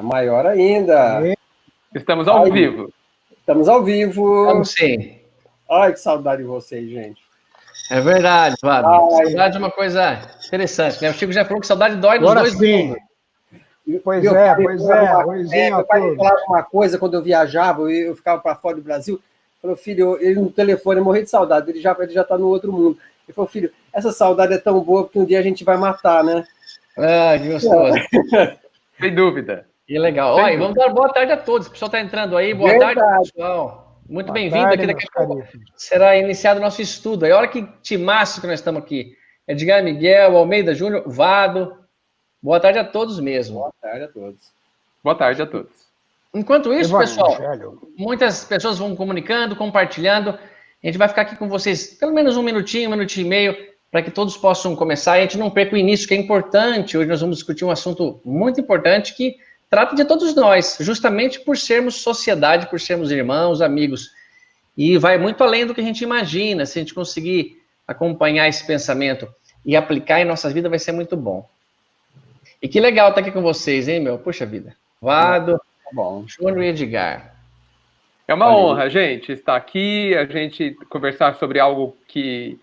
Maior ainda. Estamos ao vivo. Estamos ao vivo. Vamos sim. Ai, que saudade de vocês, gente. É verdade, Fábio. Saudade é uma coisa interessante, né? O Chico já falou que saudade dói nos dois mundos. Pois é. Meu pai falava uma coisa quando eu viajava, eu ficava para fora do Brasil. Falou, filho, ele no telefone, eu morri de saudade, ele já está no outro mundo. Ele falou, filho, essa saudade é tão boa porque um dia a gente vai matar, né? Ah, que gostoso. Sem dúvida. Que legal. Olha, vamos dar boa tarde a todos. O pessoal está entrando aí. Boa tarde, pessoal. Muito bem-vindo aqui. Daqui a pouco será iniciado o nosso estudo. Aí, olha que timaço que nós estamos aqui. Edgar Miguel, Almeida Júnior, Vado. Boa tarde a todos mesmo. Boa tarde a todos. Boa tarde a todos. Enquanto isso, pessoal, muitas pessoas vão comunicando, compartilhando. A gente vai ficar aqui com vocês pelo menos um minutinho e meio, para que todos possam começar. E a gente não perca o início, que é importante. Hoje nós vamos discutir um assunto muito importante que trata de todos nós, justamente por sermos sociedade, por sermos irmãos, amigos. E vai muito além do que a gente imagina. Se a gente conseguir acompanhar esse pensamento e aplicar em nossa vida, vai ser muito bom. E que legal estar aqui com vocês, hein, meu? Puxa vida. Vado, Júnior e Edgar. É uma honra, gente, estar aqui, a gente conversar sobre algo que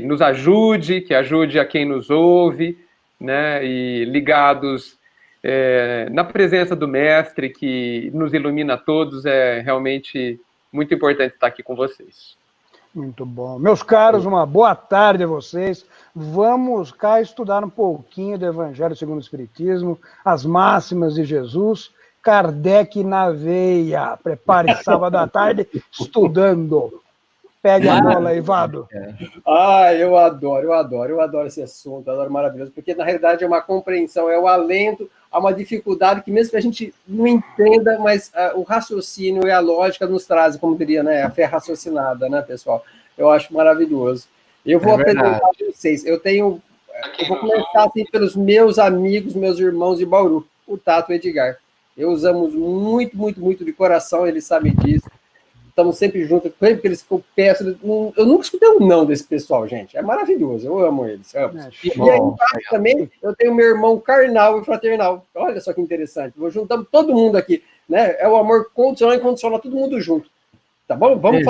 nos ajude, que ajude a quem nos ouve, né? E ligados na presença do Mestre, que nos ilumina a todos, é realmente muito importante estar aqui com vocês. Muito bom. Meus caros, uma boa tarde a vocês. Vamos cá estudar um pouquinho do Evangelho segundo o Espiritismo, as máximas de Jesus, Kardec na veia. Prepare sábado à tarde estudando. Pegue a bola aí, Vado. Eu adoro esse assunto, adoro, maravilhoso, porque na realidade é uma compreensão, é o alento a uma dificuldade que mesmo que a gente não entenda, mas o raciocínio e a lógica nos trazem, como diria, né, a fé raciocinada, né, pessoal? Eu acho maravilhoso. Eu vou apresentar para vocês, eu vou começar assim pelos meus amigos, meus irmãos de Bauru, o Tato e o Edgar. Eu os amo muito, muito, muito de coração, eles sabem disso. Estamos sempre juntos, sempre que eles ficam perto. Eu nunca escutei um não desse pessoal, gente. É maravilhoso, eu amo eles. Amo. E aí embaixo também eu tenho meu irmão carnal e fraternal. Olha só que interessante. Vou juntando todo mundo aqui, né? É o amor condicional e incondicional, todo mundo junto. Tá bom? Vamos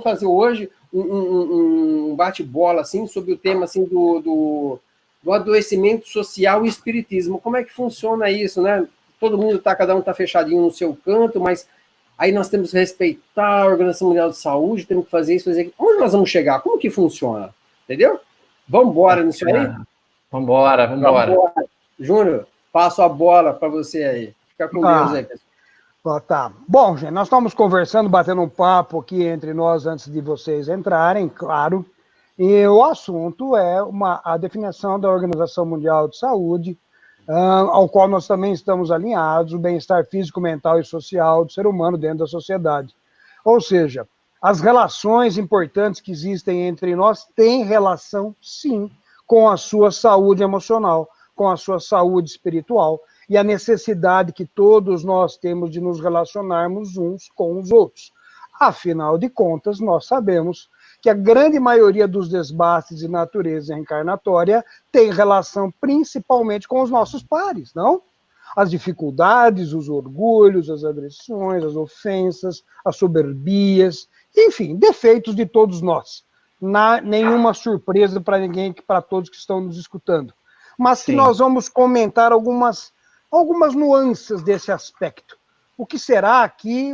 fazer hoje um bate-bola assim, sobre o tema assim, do adoecimento social e espiritismo. Como é que funciona isso, né? Todo mundo cada um está fechadinho no seu canto, mas aí nós temos que respeitar a Organização Mundial de Saúde, temos que fazer isso, fazer aquilo. Onde nós vamos chegar? Como que funciona? Entendeu? Vamos embora nisso aí? Vamos embora. Júnior, passo a bola para você aí. Fica com Deus aí, pessoal. Tá. Bom, gente, nós estamos conversando, batendo um papo aqui entre nós antes de vocês entrarem, claro. E o assunto é a definição da Organização Mundial de Saúde, ao qual nós também estamos alinhados, o bem-estar físico, mental e social do ser humano dentro da sociedade. Ou seja, as relações importantes que existem entre nós têm relação, sim, com a sua saúde emocional, com a sua saúde espiritual e a necessidade que todos nós temos de nos relacionarmos uns com os outros. Afinal de contas, nós sabemos que a grande maioria dos debates de natureza reencarnatória tem relação principalmente com os nossos pares, não? As dificuldades, os orgulhos, as agressões, as ofensas, as soberbias, enfim, defeitos de todos nós. Nenhuma surpresa para ninguém, para todos que estão nos escutando. Mas que nós vamos comentar algumas nuances desse aspecto. O que será que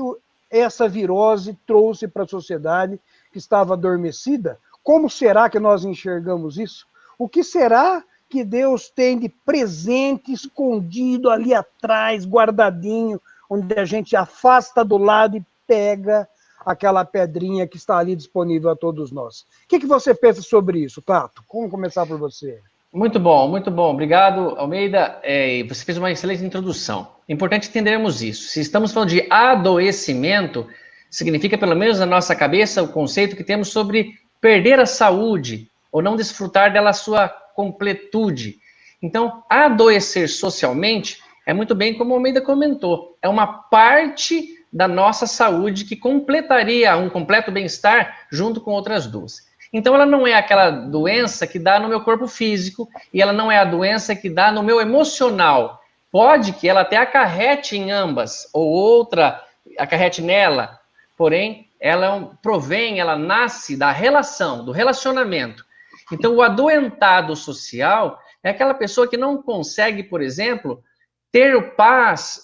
essa virose trouxe para a sociedade que estava adormecida? Como será que nós enxergamos isso? O que será que Deus tem de presente escondido ali atrás, guardadinho, onde a gente afasta do lado e pega aquela pedrinha que está ali disponível a todos nós? O que você pensa sobre isso, Tato? Vamos começar por você. Muito bom, muito bom. Obrigado, Almeida. Você fez uma excelente introdução. É importante entendermos isso. Se estamos falando de adoecimento, significa, pelo menos na nossa cabeça, o conceito que temos sobre perder a saúde ou não desfrutar dela a sua completude. Então, adoecer socialmente é muito bem como o Almeida comentou. É uma parte da nossa saúde que completaria um completo bem-estar junto com outras duas. Então, ela não é aquela doença que dá no meu corpo físico e ela não é a doença que dá no meu emocional. Pode que ela até acarrete em ambas, ou outra acarrete nela, porém, ela provém, ela nasce da relação, do relacionamento. Então, o adoentado social é aquela pessoa que não consegue, por exemplo, ter paz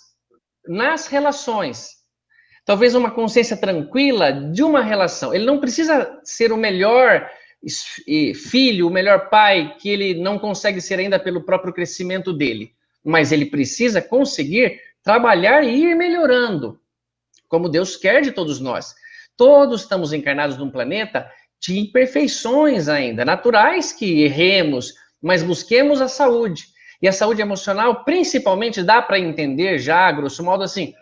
nas relações. Talvez uma consciência tranquila de uma relação. Ele não precisa ser o melhor filho, o melhor pai, que ele não consegue ser ainda pelo próprio crescimento dele. Mas ele precisa conseguir trabalhar e ir melhorando, como Deus quer de todos nós. Todos estamos encarnados num planeta de imperfeições ainda, naturais que erremos, mas busquemos a saúde. E a saúde emocional, principalmente, dá para entender já, grosso modo assim,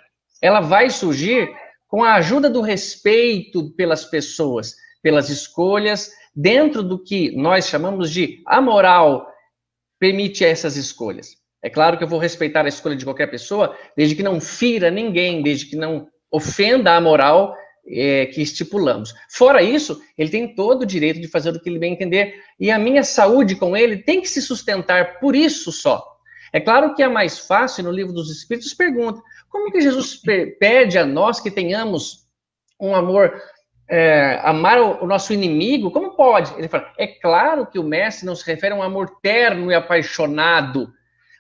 ela vai surgir com a ajuda do respeito pelas pessoas, pelas escolhas, dentro do que nós chamamos de a moral permite essas escolhas. É claro que eu vou respeitar a escolha de qualquer pessoa, desde que não fira ninguém, desde que não ofenda a moral que estipulamos. Fora isso, ele tem todo o direito de fazer o que ele bem entender, e a minha saúde com ele tem que se sustentar por isso só. É claro que é mais fácil, no Livro dos Espíritos pergunta, como que Jesus pede a nós que tenhamos um amor, amar o nosso inimigo? Como pode? Ele fala, é claro que o mestre não se refere a um amor terno e apaixonado,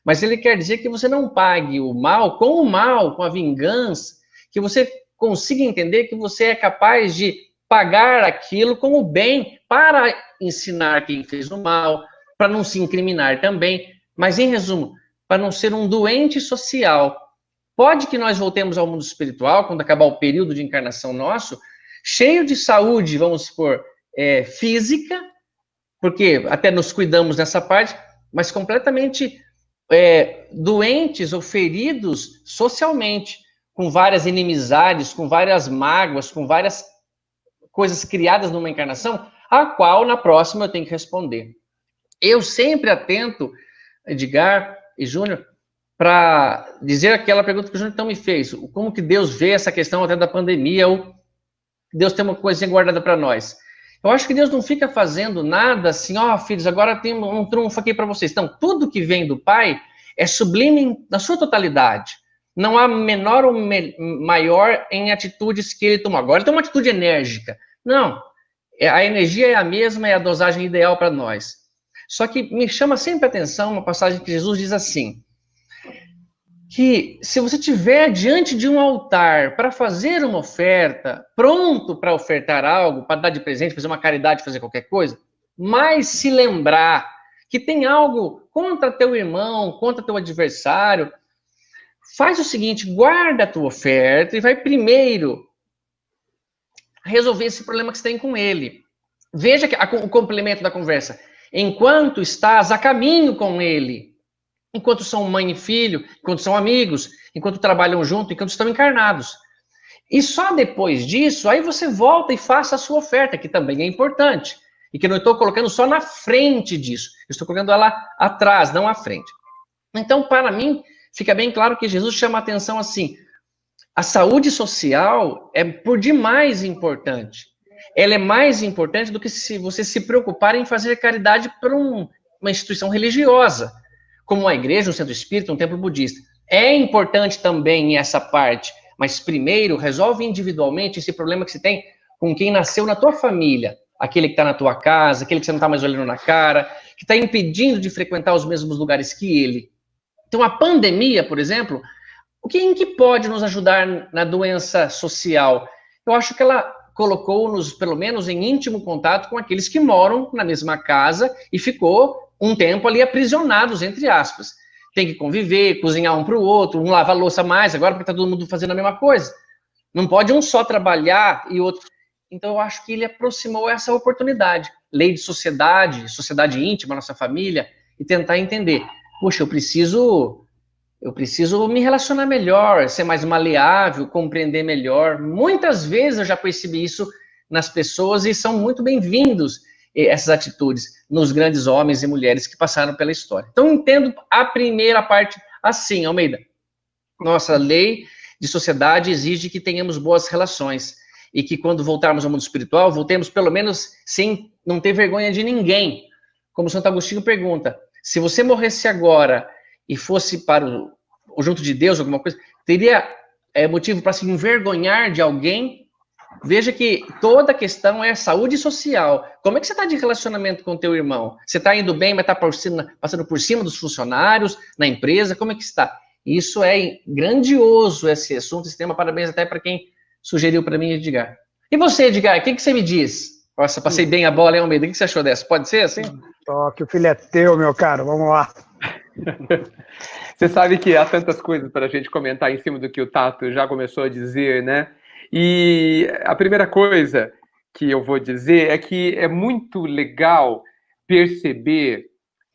mas ele quer dizer que você não pague o mal, com a vingança, que você consiga entender que você é capaz de pagar aquilo com o bem para ensinar quem fez o mal, para não se incriminar também, mas em resumo, para não ser um doente social. Pode que nós voltemos ao mundo espiritual, quando acabar o período de encarnação nosso, cheio de saúde, vamos supor, física, porque até nos cuidamos nessa parte, mas completamente doentes ou feridos socialmente, com várias inimizades, com várias mágoas, com várias coisas criadas numa encarnação, a qual na próxima eu tenho que responder. Eu sempre atento, Edgar e Júnior, para dizer aquela pergunta que o Júnior então me fez, como que Deus vê essa questão até da pandemia, ou Deus tem uma coisinha guardada para nós. Eu acho que Deus não fica fazendo nada assim, filhos, agora tem um trunfo aqui para vocês. Então, tudo que vem do Pai é sublime na sua totalidade. Não há menor ou maior em atitudes que ele tomou. Agora ele tem uma atitude enérgica. Não, a energia é a mesma, é a dosagem ideal para nós. Só que me chama sempre a atenção uma passagem que Jesus diz assim, que se você estiver diante de um altar para fazer uma oferta, pronto para ofertar algo, para dar de presente, fazer uma caridade, fazer qualquer coisa, mas se lembrar que tem algo contra teu irmão, contra teu adversário, faz o seguinte, guarda a tua oferta e vai primeiro resolver esse problema que você tem com ele. Veja o complemento da conversa. Enquanto estás a caminho com ele, enquanto são mãe e filho, enquanto são amigos, enquanto trabalham junto, enquanto estão encarnados. E só depois disso, aí você volta e faça a sua oferta, que também é importante. E que eu não estou colocando só na frente disso. Eu estou colocando ela atrás, não à frente. Então, para mim, fica bem claro que Jesus chama a atenção assim, a saúde social é por demais importante. Ela é mais importante do que se você se preocupar em fazer caridade para uma instituição religiosa, como uma igreja, um centro espírita, um templo budista. É importante também essa parte, mas primeiro resolve individualmente esse problema que você tem com quem nasceu na tua família, aquele que está na tua casa, aquele que você não está mais olhando na cara, que está impedindo de frequentar os mesmos lugares que ele. Então, a pandemia, por exemplo, em que pode nos ajudar na doença social? Eu acho que ela colocou-nos, pelo menos, em íntimo contato com aqueles que moram na mesma casa e ficou um tempo ali aprisionados, entre aspas. Tem que conviver, cozinhar um para o outro, um lava a louça mais, agora porque está todo mundo fazendo a mesma coisa. Não pode um só trabalhar e outro... Então, eu acho que ele aproximou essa oportunidade. Lei de sociedade, sociedade íntima, nossa família, e tentar entender. Poxa, eu preciso me relacionar melhor, ser mais maleável, compreender melhor. Muitas vezes eu já percebi isso nas pessoas e são muito bem-vindos essas atitudes nos grandes homens e mulheres que passaram pela história. Então, entendo a primeira parte assim, Almeida. Nossa lei de sociedade exige que tenhamos boas relações e que quando voltarmos ao mundo espiritual, voltemos pelo menos sem não ter vergonha de ninguém. Como Santo Agostinho pergunta, se você morresse agora e fosse para ou junto de Deus, alguma coisa, teria motivo para se envergonhar de alguém? Veja que toda a questão é saúde social. Como é que você está de relacionamento com o teu irmão? Você está indo bem, mas está passando por cima dos funcionários, na empresa? Como é que está? Isso é grandioso, esse assunto, esse tema. Parabéns até para quem sugeriu para mim, Edgar. E você, Edgar, o que você me diz? Nossa, passei bem a bola, hein, Almeida? O que você achou dessa? Pode ser assim? Que o filho é teu, meu caro. Vamos lá. Você sabe que há tantas coisas para a gente comentar em cima do que o Tato já começou a dizer, né? E a primeira coisa que eu vou dizer é que é muito legal perceber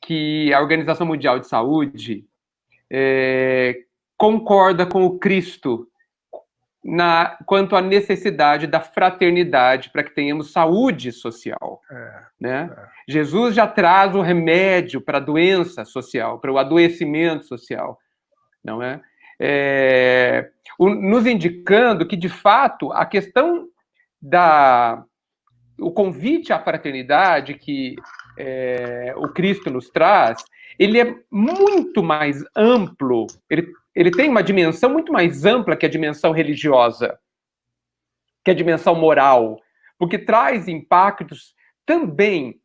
que a Organização Mundial de Saúde concorda com o Cristo quanto à necessidade da fraternidade para que tenhamos saúde social. Né? Jesus já traz o remédio para a doença social, para o adoecimento social, não é? Nos indicando que, de fato, a questão o convite à fraternidade que o Cristo nos traz, ele é muito mais amplo, ele tem uma dimensão muito mais ampla que a dimensão religiosa, que a dimensão moral, porque traz impactos também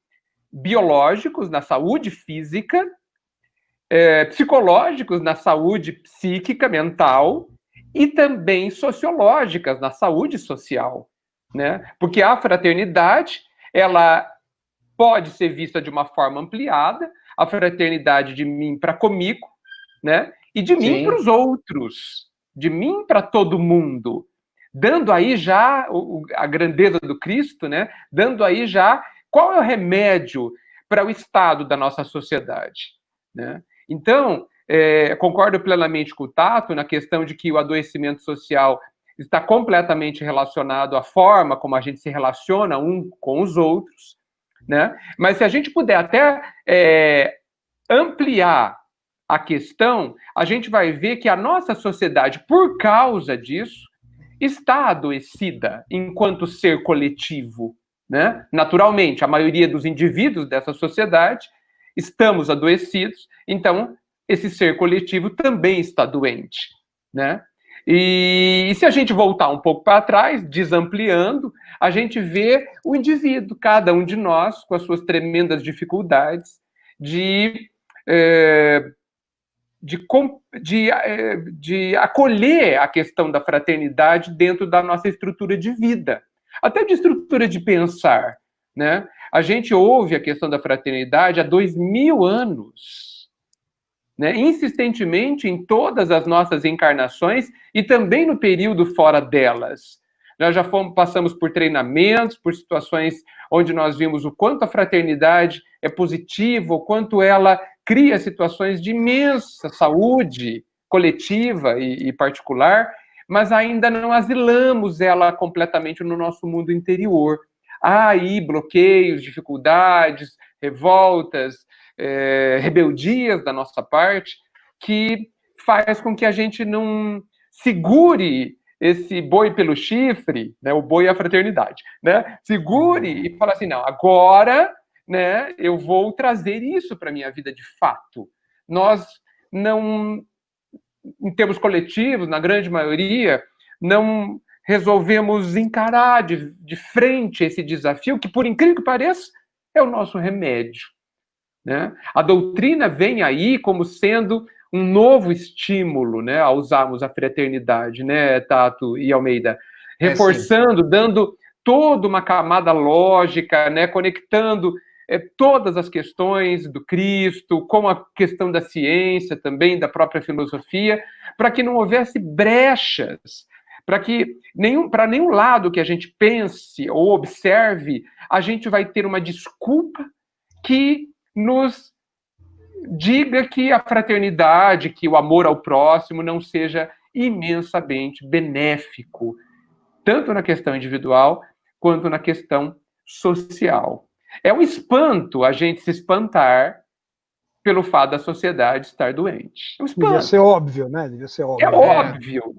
biológicos na saúde física, psicológicos na saúde psíquica, mental, e também sociológicas na saúde social, né? Porque a fraternidade, ela pode ser vista de uma forma ampliada, a fraternidade de mim para comigo, né? E de mim para os outros, de mim para todo mundo, dando aí já a grandeza do Cristo, né? Dando aí já qual é o remédio para o estado da nossa sociedade, né? Então, concordo plenamente com o Tato na questão de que o adoecimento social está completamente relacionado à forma como a gente se relaciona um com os outros, né? Mas se a gente puder até ampliar a questão, a gente vai ver que a nossa sociedade, por causa disso, está adoecida enquanto ser coletivo, né? Naturalmente, a maioria dos indivíduos dessa sociedade estamos adoecidos, então esse ser coletivo também está doente, né? E se a gente voltar um pouco para trás, desampliando, a gente vê o indivíduo, cada um de nós, com as suas tremendas dificuldades de acolher a questão da fraternidade dentro da nossa estrutura de vida, até de estrutura de pensar, né? A gente ouve a questão da fraternidade há 2000 anos, né? Insistentemente em todas as nossas encarnações e também no período fora delas. Nós já passamos por treinamentos, por situações onde nós vimos o quanto a fraternidade é positiva, o quanto ela cria situações de imensa saúde coletiva e particular, mas ainda não asilamos ela completamente no nosso mundo interior. Há aí bloqueios, dificuldades, revoltas, rebeldias da nossa parte, que faz com que a gente não segure esse boi pelo chifre, né? O boi é a fraternidade, né? Segure e fala assim, não, agora, né, eu vou trazer isso para a minha vida de fato. Nós não, em termos coletivos, na grande maioria, não resolvemos encarar de frente esse desafio, que, por incrível que pareça, é o nosso remédio, né? A doutrina vem aí como sendo um novo estímulo, né, a usarmos a fraternidade, né, Tato e Almeida, reforçando, dando toda uma camada lógica, né, conectando todas as questões do Cristo, com a questão da ciência também, da própria filosofia, para que não houvesse brechas, para que para nenhum lado que a gente pense ou observe, a gente vai ter uma desculpa que nos diga que a fraternidade, que o amor ao próximo não seja imensamente benéfico, tanto na questão individual quanto na questão social. É um espanto a gente se espantar pelo fato da sociedade estar doente. É um espanto. Devia ser óbvio, né? Devia ser óbvio. É óbvio,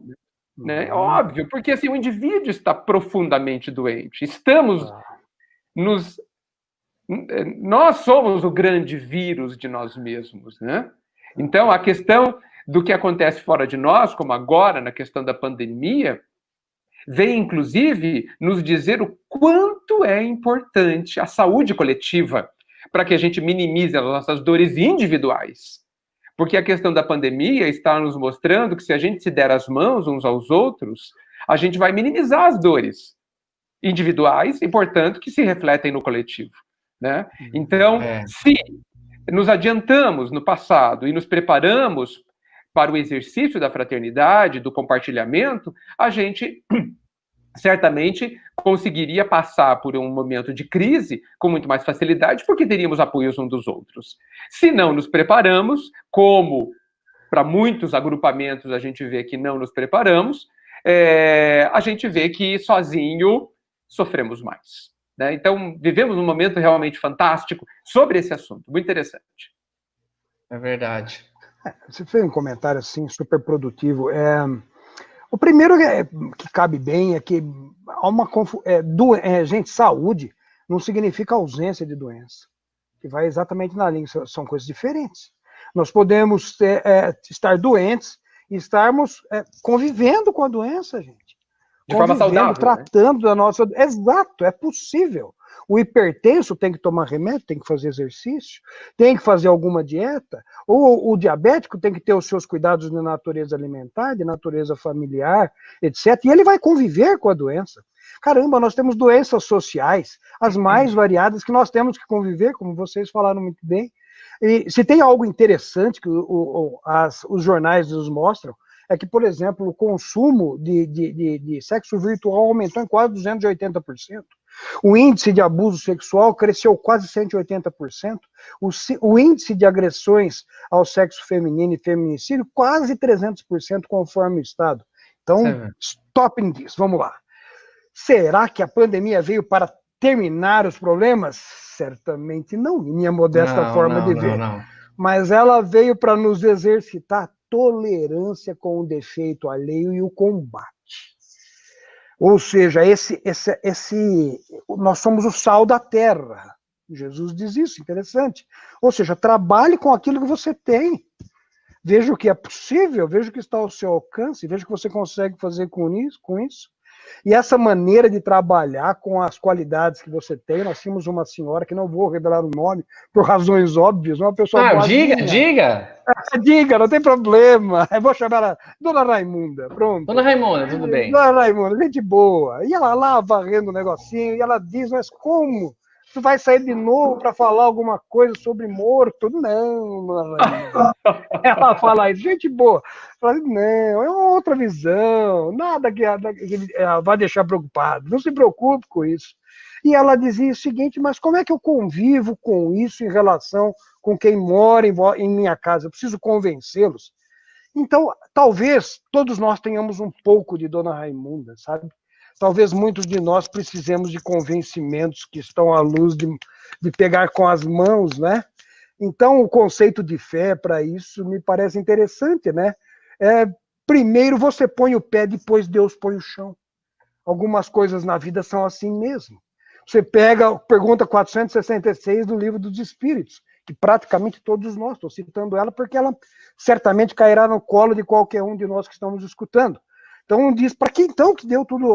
né? É óbvio, porque assim, o indivíduo está profundamente doente. Estamos nós somos o grande vírus de nós mesmos, né? Então, a questão do que acontece fora de nós, como agora na questão da pandemia, vem, inclusive, nos dizer o quanto é importante a saúde coletiva para que a gente minimize as nossas dores individuais. Porque a questão da pandemia está nos mostrando que se a gente se der as mãos uns aos outros, a gente vai minimizar as dores individuais e, portanto, que se refletem no coletivo, né? Então, se nos adiantamos no passado e nos preparamos para o exercício da fraternidade, do compartilhamento, a gente certamente conseguiria passar por um momento de crise com muito mais facilidade, porque teríamos apoios uns dos outros. Se não nos preparamos, como para muitos agrupamentos a gente vê que não nos preparamos, a gente vê que sozinho sofremos mais, né? Então, vivemos um momento realmente fantástico sobre esse assunto, muito interessante. É verdade. Você fez um comentário assim, super produtivo. O primeiro que cabe bem é que há uma gente, saúde não significa ausência de doença, que vai exatamente na linha, são coisas diferentes. Nós podemos estar doentes e estarmos convivendo com a doença, gente. De forma saudável, tratando da nossa... Exato, é possível. O hipertenso tem que tomar remédio, tem que fazer exercício, tem que fazer alguma dieta, ou o diabético tem que ter os seus cuidados de natureza alimentar, de natureza familiar, etc. E ele vai conviver com a doença. Caramba, nós temos doenças sociais, as mais variadas, que nós temos que conviver, como vocês falaram muito bem. E se tem algo interessante que os jornais nos mostram, é que, por exemplo, o consumo de sexo virtual aumentou em quase 280%. O índice de abuso sexual cresceu quase 180%. O índice de agressões ao sexo feminino e feminicídio quase 300%, conforme o Estado. Então, stopping this, vamos lá. Será que a pandemia veio para terminar os problemas? Certamente não, em minha modesta forma de ver. Não. Mas ela veio para nos exercitar tolerância com o defeito alheio e o combate. Ou seja, nós somos o sal da terra. Jesus diz isso, interessante. Ou seja, trabalhe com aquilo que você tem. Veja o que é possível, veja o que está ao seu alcance, veja o que você consegue fazer com isso. E essa maneira de trabalhar com as qualidades que você tem, nós tínhamos uma senhora, que não vou revelar o nome, por razões óbvias, uma pessoa boazinha. Diga, não tem problema. Eu vou chamar ela Dona Raimunda, pronto. Dona Raimunda, tudo bem. Dona Raimunda, gente boa. E ela lá varrendo o negocinho, e ela diz, mas como? Tu vai sair de novo para falar alguma coisa sobre morto? Não, Dona Raimunda. Ela fala isso, gente boa. Fala, não, é uma outra visão, nada que ela vai deixar preocupado, não se preocupe com isso. E ela dizia o seguinte, mas como é que eu convivo com isso em relação com quem mora em minha casa? Eu preciso convencê-los. Então, talvez todos nós tenhamos um pouco de Dona Raimunda, sabe? Talvez muitos de nós precisemos de convencimentos que estão à luz de pegar com as mãos, né? Então, o conceito de fé para isso me parece interessante, né? Primeiro você põe o pé, depois Deus põe o chão. Algumas coisas na vida são assim mesmo. Você pega, pergunta 466 do Livro dos Espíritos, que praticamente todos nós, estou citando ela porque ela certamente cairá no colo de qualquer um de nós que estamos escutando. Então diz, para que então que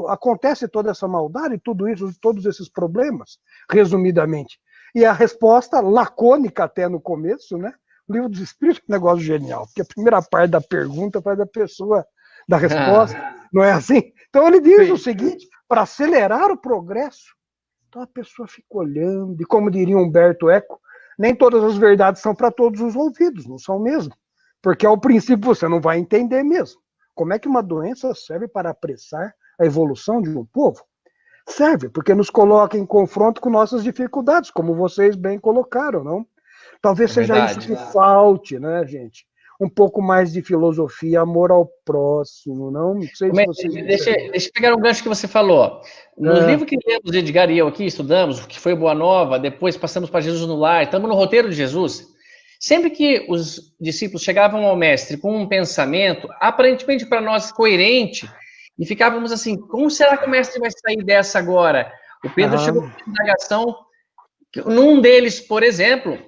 acontece toda essa maldade, tudo isso, todos esses problemas, resumidamente? E a resposta, lacônica até no começo, né? O Livro dos Espíritos é um negócio genial, porque a primeira parte da pergunta faz a pessoa da resposta, não é assim? Então ele diz o seguinte, para acelerar o progresso, então a pessoa fica olhando, e como diria Humberto Eco, nem todas as verdades são para todos os ouvidos, não são mesmo? Porque ao princípio você não vai entender mesmo. Como é que uma doença serve para apressar a evolução de um povo? Serve, porque nos coloca em confronto com nossas dificuldades, como vocês bem colocaram, não? Talvez seja verdade, isso que falte, né, gente? Um pouco mais de filosofia, amor ao próximo, não? Não sei se vocês... Deixa eu pegar um gancho que você falou. No livro que lemos de Edgar e eu aqui, estudamos, o que foi Boa Nova, depois passamos para Jesus no Lar, estamos no roteiro de Jesus. Sempre que os discípulos chegavam ao mestre com um pensamento, aparentemente para nós coerente, e ficávamos assim, como será que o mestre vai sair dessa agora? O Pedro chegou com uma indagação, num deles, por exemplo,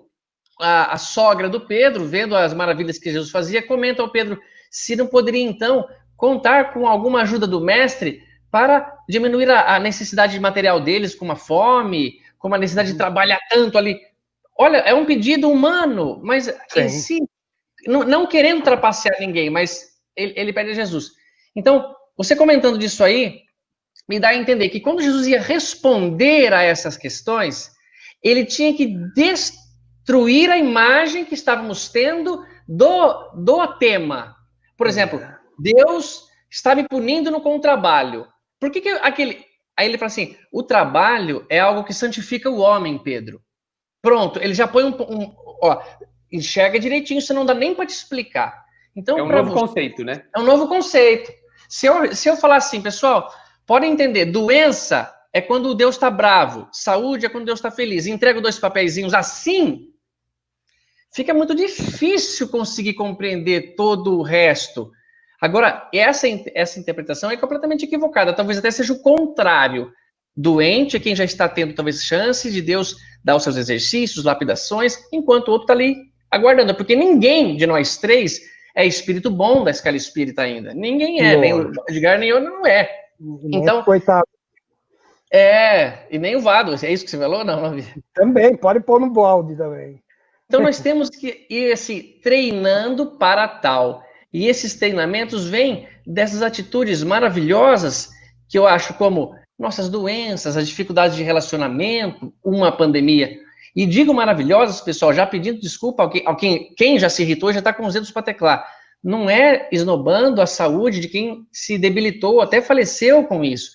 a sogra do Pedro, vendo as maravilhas que Jesus fazia, comenta ao Pedro se não poderia, então, contar com alguma ajuda do mestre para diminuir a necessidade material deles, como a fome, como a necessidade de trabalhar tanto ali. Olha, é um pedido humano, mas em si, não querendo trapacear ninguém, mas ele pede a Jesus. Então, você comentando disso aí, me dá a entender que quando Jesus ia responder a essas questões, ele tinha que destruir a imagem que estávamos tendo do tema. Por exemplo, Deus está me punindo com o trabalho. Por que aquele... Aí ele fala assim, o trabalho é algo que santifica o homem, Pedro. Pronto, ele já põe ó, enxerga direitinho, isso não dá nem para te explicar. Então, é um novo conceito, né? É um novo conceito. Se eu falar assim, pessoal, podem entender, doença é quando Deus está bravo, saúde é quando Deus está feliz. Entrego 2 papeizinhos assim, fica muito difícil conseguir compreender todo o resto. Agora, essa interpretação é completamente equivocada, talvez até seja o contrário. Doente é quem já está tendo, talvez, chance de Deus dar os seus exercícios, lapidações, enquanto o outro está ali aguardando, porque ninguém de nós 3 é espírito bom da escala espírita ainda. Ninguém é, nem o Edgar, nem eu não é. Então, coitado. E nem o Vado, é isso que você falou? Não. Também, pode pôr no balde também. Então, nós temos que ir treinando para tal. E esses treinamentos vêm dessas atitudes maravilhosas que eu acho como nossas doenças, as dificuldades de relacionamento, uma pandemia. E digo maravilhosas, pessoal, já pedindo desculpa quem já se irritou já está com os dedos para teclar. Não é esnobando a saúde de quem se debilitou, até faleceu com isso.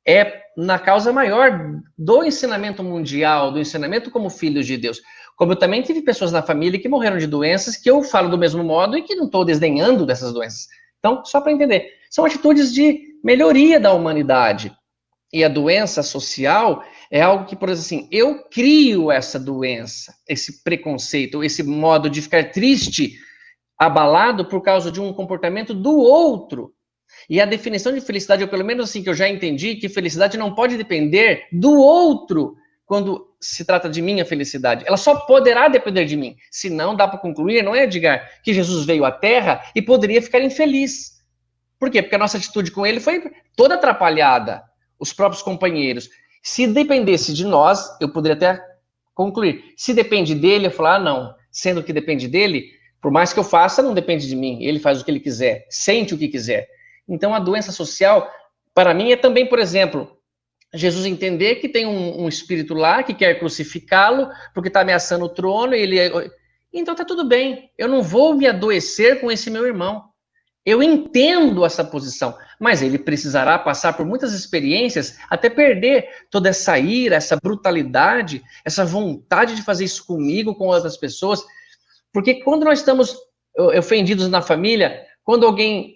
É na causa maior do ensinamento mundial, do ensinamento como filhos de Deus. Como eu também tive pessoas na família que morreram de doenças que eu falo do mesmo modo e que não estou desdenhando dessas doenças. Então, só para entender, são atitudes de melhoria da humanidade. E a doença social é algo que, por exemplo, assim, eu crio essa doença, esse preconceito, esse modo de ficar triste, abalado por causa de um comportamento do outro. E a definição de felicidade, ou pelo menos assim que eu já entendi, que felicidade não pode depender do outro quando se trata de minha felicidade. Ela só poderá depender de mim. Se não, dá para concluir, não é, Edgar, que Jesus veio à Terra e poderia ficar infeliz. Por quê? Porque a nossa atitude com ele foi toda atrapalhada. Os próprios companheiros. Se dependesse de nós, eu poderia até concluir. Se depende dele, eu falar, não. Sendo que depende dele, por mais que eu faça, não depende de mim. Ele faz o que ele quiser, sente o que quiser. Então, a doença social, para mim, é também, por exemplo, Jesus entender que tem um espírito lá que quer crucificá-lo porque está ameaçando o trono. Então, está tudo bem. Eu não vou me adoecer com esse meu irmão. Eu entendo essa posição, mas ele precisará passar por muitas experiências até perder toda essa ira, essa brutalidade, essa vontade de fazer isso comigo, com outras pessoas. Porque quando nós estamos ofendidos na família, quando alguém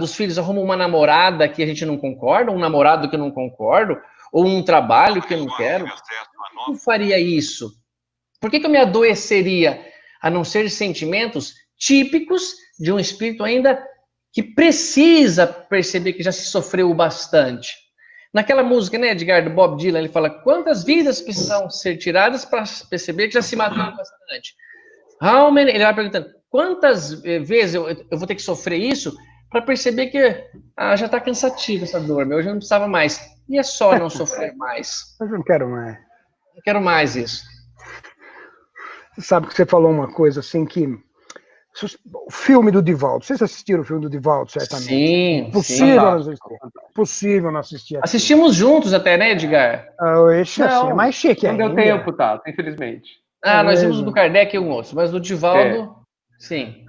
dos filhos arruma uma namorada que a gente não concorda, um namorado que eu não concordo, ou um trabalho que eu não quero, por que eu faria isso? Por que eu me adoeceria, a não ser de sentimentos típicos de um espírito ainda que precisa perceber que já se sofreu bastante? Naquela música, né, Edgar, do Bob Dylan, ele fala, quantas vidas precisam ser tiradas para perceber que já se matou bastante? How many? Ele vai perguntando, quantas vezes eu vou ter que sofrer isso para perceber que já está cansativo essa dor, eu já não precisava mais. E é só não sofrer mais. Eu não quero mais. Não quero mais isso. Você sabe que você falou uma coisa assim que... O filme do Divaldo. Vocês assistiram o filme do Divaldo, certamente? Sim, Possível não assistir. Assistimos juntos até, né, Edgar? Esse assim, é mais chique ainda. Não deu tempo, tá? Infelizmente. Nós vimos do Kardec e um outro, mas do Divaldo, sim.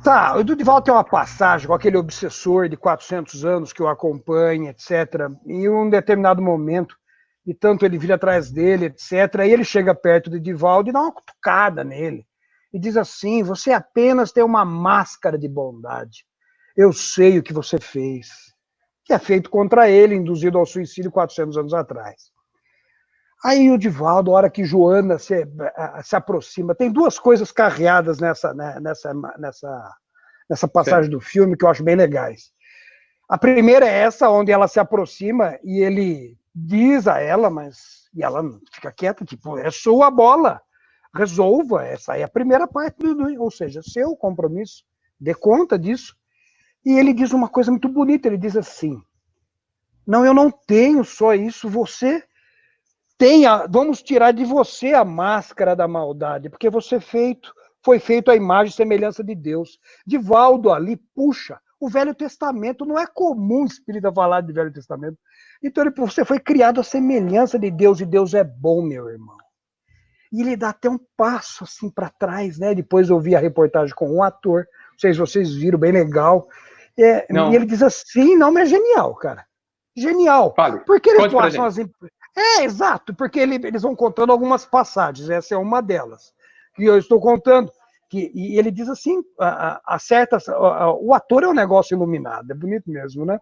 Tá, o do Divaldo tem uma passagem com aquele obsessor de 400 anos que o acompanha, etc. Em um determinado momento, e tanto ele vira atrás dele, etc. Aí ele chega perto de Divaldo e dá uma cutucada nele. E diz assim, você apenas tem uma máscara de bondade. Eu sei o que você fez. Que é feito contra ele, induzido ao suicídio 400 anos atrás. Aí o Divaldo, a hora que Joana se aproxima, tem duas coisas carreadas nessa passagem do filme que eu acho bem legais. A primeira é essa, onde ela se aproxima e ele diz a ela, e ela fica quieta, tipo, é sua bola. resolva, essa é a primeira parte, ou seja, seu compromisso, dê conta disso. E ele diz uma coisa muito bonita, ele diz assim, não, eu não tenho só isso, você tem, vamos tirar de você a máscara da maldade, porque você foi feito à imagem e semelhança de Deus. Divaldo ali puxa, o Velho Testamento, não é comum espírita falar de Velho Testamento. Então você foi criado à semelhança de Deus, e Deus é bom, meu irmão. E ele dá até um passo assim para trás, né? Depois eu vi a reportagem com um ator, não sei se vocês viram, bem legal. E ele diz assim, não, mas é genial, cara. Genial. Vale. Porque eles passam as... exato, porque eles vão contando algumas passagens, essa é uma delas. Que eu estou contando, e ele diz assim, o ator é um negócio iluminado, é bonito mesmo, né?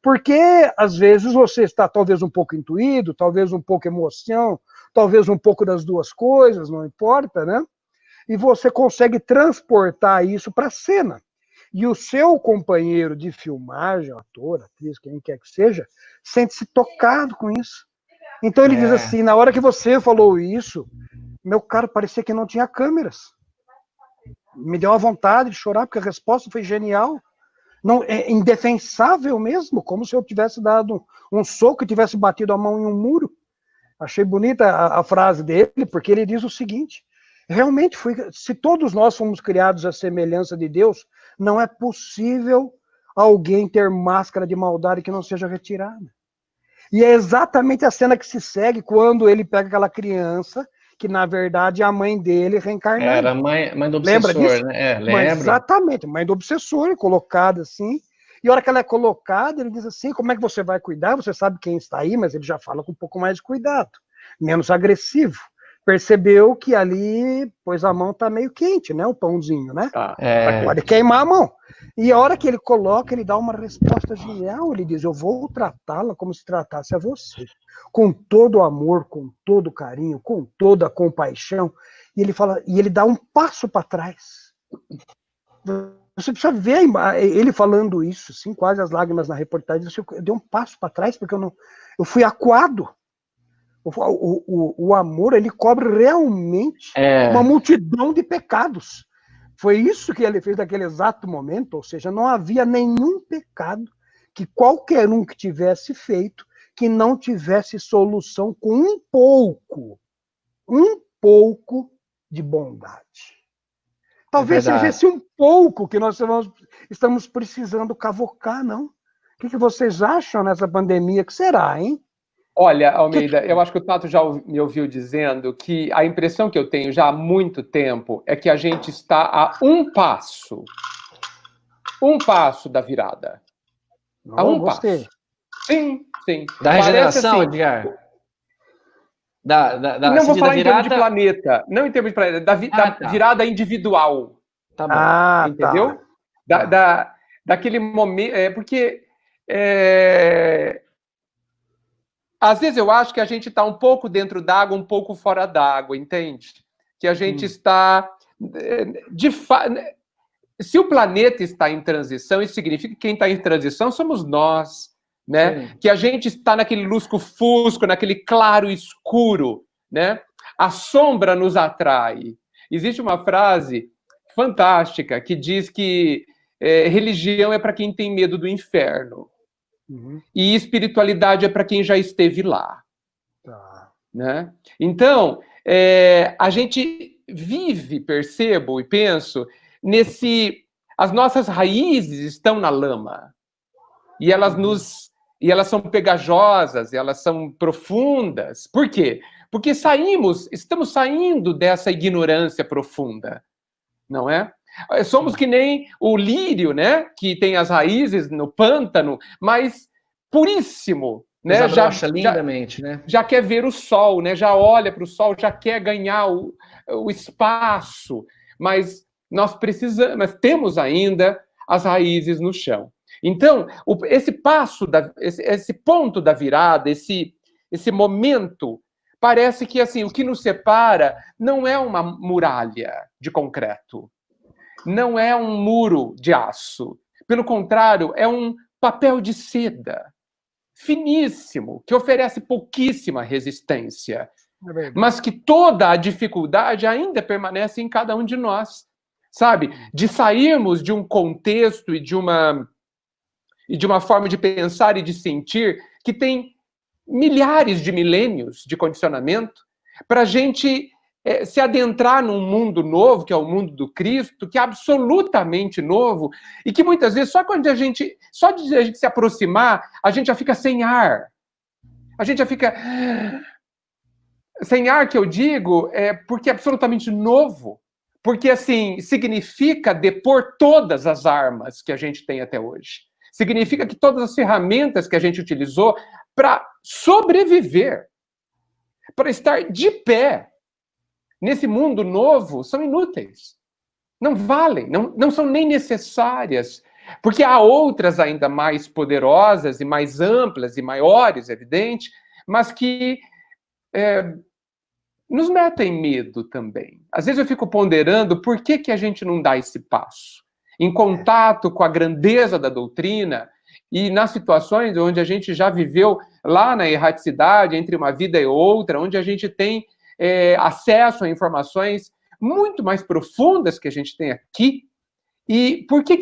Porque, às vezes, você está talvez um pouco intuído, talvez um pouco emoção, talvez um pouco das duas coisas, não importa, né? E você consegue transportar isso para a cena. E o seu companheiro de filmagem, ator, atriz, quem quer que seja, sente-se tocado com isso. Então ele diz assim, na hora que você falou isso, meu caro, parecia que não tinha câmeras. Me deu uma vontade de chorar, porque a resposta foi genial. Não, é indefensável mesmo, como se eu tivesse dado um soco e tivesse batido a mão em um muro. Achei bonita a frase dele, porque ele diz o seguinte, realmente, se todos nós fomos criados à semelhança de Deus, não é possível alguém ter máscara de maldade que não seja retirada. E é exatamente a cena que se segue quando ele pega aquela criança, que na verdade é a mãe dele reencarnada. Era mãe do obsessor, lembra disso? né? Lembro. Exatamente, mãe do obsessor, colocada assim. E a hora que ela é colocada, ele diz assim, como é que você vai cuidar? Você sabe quem está aí, mas ele já fala com um pouco mais de cuidado, menos agressivo. Percebeu que ali, pois a mão está meio quente, né? O pãozinho, né? Pode queimar a mão. E a hora que ele coloca, ele dá uma resposta genial. Ele diz, eu vou tratá-la como se tratasse a você. Com todo o amor, com todo o carinho, com toda a compaixão. E ele fala, e ele dá um passo para trás. Você precisa ver ele falando isso, assim, quase as lágrimas na reportagem. Eu dei um passo para trás porque eu fui acuado. O amor, ele cobre realmente uma multidão de pecados. Foi isso que ele fez naquele exato momento, ou seja, não havia nenhum pecado que qualquer um que tivesse feito que não tivesse solução com um pouco de bondade. Talvez seja esse um pouco que nós estamos precisando cavocar, não? O que vocês acham nessa pandemia? Que será, hein? Olha, Almeida, eu acho que o Tato já me ouviu dizendo que a impressão que eu tenho já há muito tempo é que a gente está a um passo da virada. A um passo. Sim. Da regeneração, assim, Edgar? Não vou falar em termos de planeta, não em termos de planeta, da virada individual. Tá bom. Entendeu? Daquele momento, porque às vezes eu acho que a gente está um pouco dentro d'água, um pouco fora d'água, entende? Que a gente está... Se o planeta está em transição, isso significa que quem está em transição somos nós, né? Sim. Que a gente está naquele lusco-fusco, naquele claro-escuro, né? A sombra nos atrai. Existe uma frase fantástica que diz que religião é para quem tem medo do inferno. E espiritualidade é para quem já esteve lá. Né? Então, a gente vive, percebo e penso, as nossas raízes estão na lama. E elas são pegajosas, elas são profundas. Por quê? Porque estamos saindo dessa ignorância profunda, não é? Somos que nem o lírio, né? Que tem as raízes no pântano, mas puríssimo, né? Lindamente, né? Já quer ver o sol, né? Já olha para o sol, já quer ganhar o espaço, mas nós temos ainda as raízes no chão. Então, esse ponto da virada, esse momento, parece que assim, o que nos separa não é uma muralha de concreto, não é um muro de aço. Pelo contrário, é um papel de seda, finíssimo, que oferece pouquíssima resistência. mas que toda a dificuldade ainda permanece em cada um de nós, sabe? De sairmos de um contexto e de uma forma de pensar e de sentir que tem milhares de milênios de condicionamento para a gente se adentrar num mundo novo, que é o mundo do Cristo, que é absolutamente novo, e que muitas vezes, só de a gente se aproximar, a gente já fica sem ar. A gente já fica sem ar, que eu digo, porque é absolutamente novo. Porque, assim, significa depor todas as armas que a gente tem até hoje. Significa que todas as ferramentas que a gente utilizou para sobreviver, para estar de pé nesse mundo novo, são inúteis. Não valem, não são nem necessárias. Porque há outras ainda mais poderosas e mais amplas e maiores, evidente, mas que nos metem medo também. Às vezes eu fico ponderando por que a gente não dá esse passo. Em contato com a grandeza da doutrina e nas situações onde a gente já viveu lá na erraticidade, entre uma vida e outra, onde a gente tem acesso a informações muito mais profundas que a gente tem aqui. E por que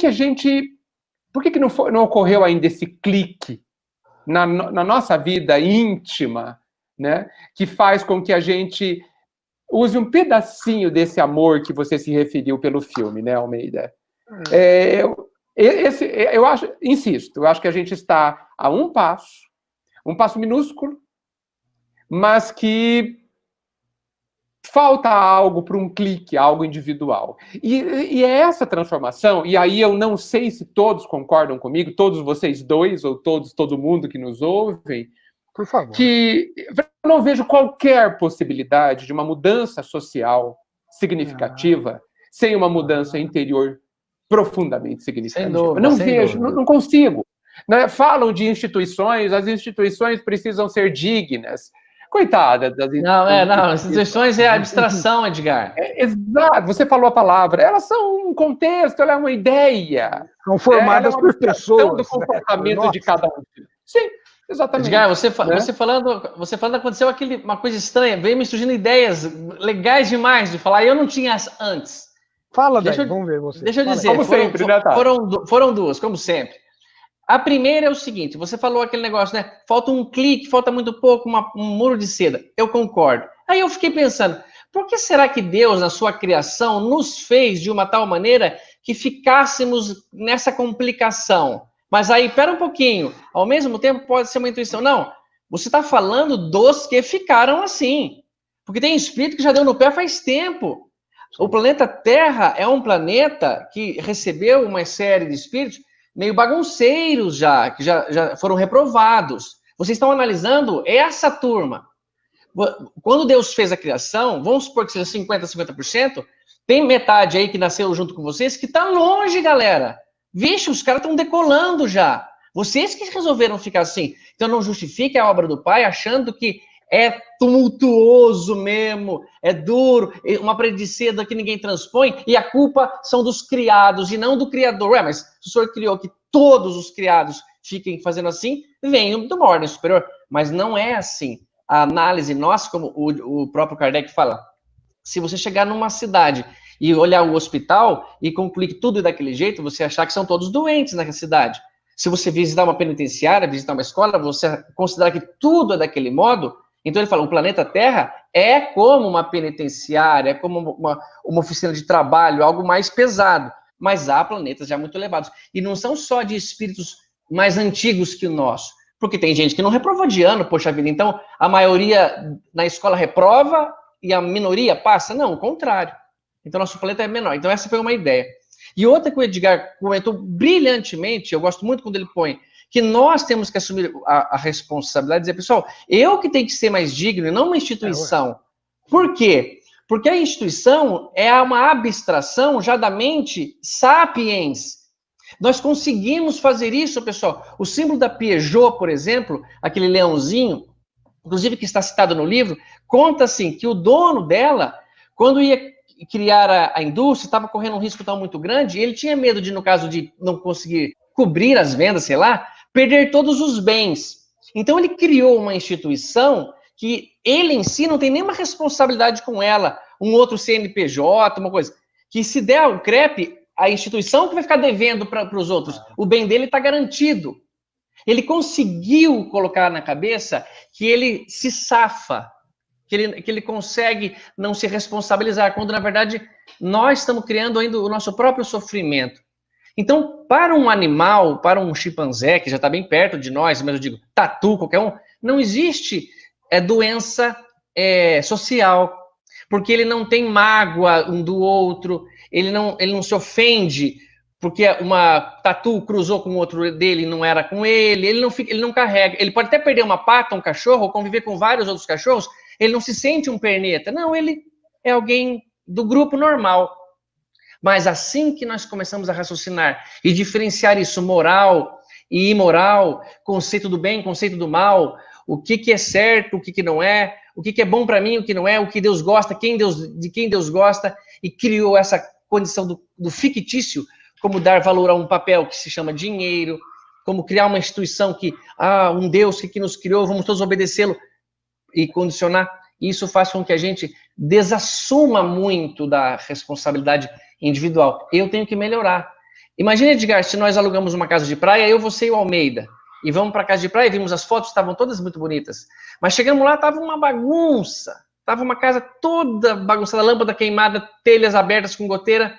não ocorreu ainda esse clique na nossa vida íntima, né, que faz com que a gente use um pedacinho desse amor que você se referiu pelo filme, né, Almeida? Eu acho, insisto, eu acho que a gente está a um passo minúsculo, mas que falta algo para um clique, algo individual. E é essa transformação, e aí eu não sei se todos concordam comigo, todos vocês dois, ou todo mundo que nos ouvem, por favor, que eu não vejo qualquer possibilidade de uma mudança social significativa sem uma mudança interior profundamente significativa. Dúvida, não vejo, não consigo. Né? Falam de instituições, as instituições precisam ser dignas. Coitada das instituições. Não, as instituições é abstração, Edgar. Exato, você falou a palavra. Elas são um contexto, ela é uma ideia. São formadas por pessoas. Do comportamento de cada um. Sim, exatamente. Edgar, você falando, aconteceu uma coisa estranha. Veio me surgindo ideias legais demais de falar. Eu não tinha antes. Fala daí, vamos ver você. Deixa eu dizer. Como sempre, né, tá? Foram duas, como sempre. A primeira é o seguinte, você falou aquele negócio, né? Falta um clique, falta muito pouco, um muro de seda. Eu concordo. Aí eu fiquei pensando, por que será que Deus, na sua criação, nos fez de uma tal maneira que ficássemos nessa complicação? Mas aí, pera um pouquinho, ao mesmo tempo pode ser uma intuição. Não, você está falando dos que ficaram assim. Porque tem espírito que já deu no pé faz tempo. O planeta Terra é um planeta que recebeu uma série de espíritos meio bagunceiros já, que já foram reprovados. Vocês estão analisando essa turma. Quando Deus fez a criação, vamos supor que seja 50%, tem metade aí que nasceu junto com vocês que está longe, galera. Vixe, os caras estão decolando já. Vocês que resolveram ficar assim. Então não justifique a obra do Pai achando que é tumultuoso mesmo, é duro, uma parede de seda que ninguém transpõe, e a culpa são dos criados e não do Criador. Mas se o Senhor criou que todos os criados fiquem fazendo assim, vem de uma ordem superior. Mas não é assim. A análise nossa, como o próprio Kardec fala, se você chegar numa cidade e olhar o hospital e concluir que tudo é daquele jeito, você achar que são todos doentes naquela cidade. Se você visitar uma penitenciária, visitar uma escola, você considerar que tudo é daquele modo. Então ele fala, o planeta Terra é como uma penitenciária, é como uma oficina de trabalho, algo mais pesado. Mas há planetas já muito elevados. E não são só de espíritos mais antigos que o nosso. Porque tem gente que não reprovou de ano, poxa vida. Então, a maioria na escola reprova e a minoria passa? Não, o contrário. Então, nosso planeta é menor. Então, essa foi uma ideia. E outra que o Edgar comentou brilhantemente, eu gosto muito quando ele põe, que nós temos que assumir a responsabilidade de dizer, pessoal, eu que tenho que ser mais digno e não uma instituição. Por quê? Porque a instituição é uma abstração já da mente sapiens. Nós conseguimos fazer isso, pessoal. O símbolo da Peugeot, por exemplo, aquele leãozinho, inclusive que está citado no livro, conta assim, que o dono dela, quando ia criar a indústria, estava correndo um risco tão muito grande, e ele tinha medo de, no caso de não conseguir cobrir as vendas, sei lá, perder todos os bens. Então ele criou uma instituição que ele em si não tem nenhuma responsabilidade com ela, um outro CNPJ, uma coisa. Que se der o CREP, a instituição que vai ficar devendo para os outros, o bem dele está garantido. Ele conseguiu colocar na cabeça que ele se safa, que ele consegue não se responsabilizar, quando, na verdade, nós estamos criando ainda o nosso próprio sofrimento. Então, para um animal, para um chimpanzé, que já está bem perto de nós, mas eu digo, tatu, qualquer um, não existe doença social, porque ele não tem mágoa um do outro, ele não se ofende, porque uma tatu cruzou com o outro dele e não era com ele, ele não carrega, ele pode até perder uma pata, um cachorro, ou conviver com vários outros cachorros, ele não se sente um perneta, não, ele é alguém do grupo normal. Mas assim que nós começamos a raciocinar e diferenciar isso, moral e imoral, conceito do bem, conceito do mal, o que é certo, o que não é, o que é bom para mim, o que não é, o que Deus gosta, de quem Deus gosta, e criou essa condição do fictício, como dar valor a um papel que se chama dinheiro, como criar uma instituição que, um Deus que nos criou, vamos todos obedecê-lo e condicionar. Isso faz com que a gente desassuma muito da responsabilidade individual. Eu tenho que melhorar. Imagina, Edgar, se nós alugamos uma casa de praia, eu, você e o Almeida, e vamos para a casa de praia, vimos as fotos, estavam todas muito bonitas. Mas chegamos lá, estava uma bagunça. Estava uma casa toda bagunçada, lâmpada queimada, telhas abertas com goteira.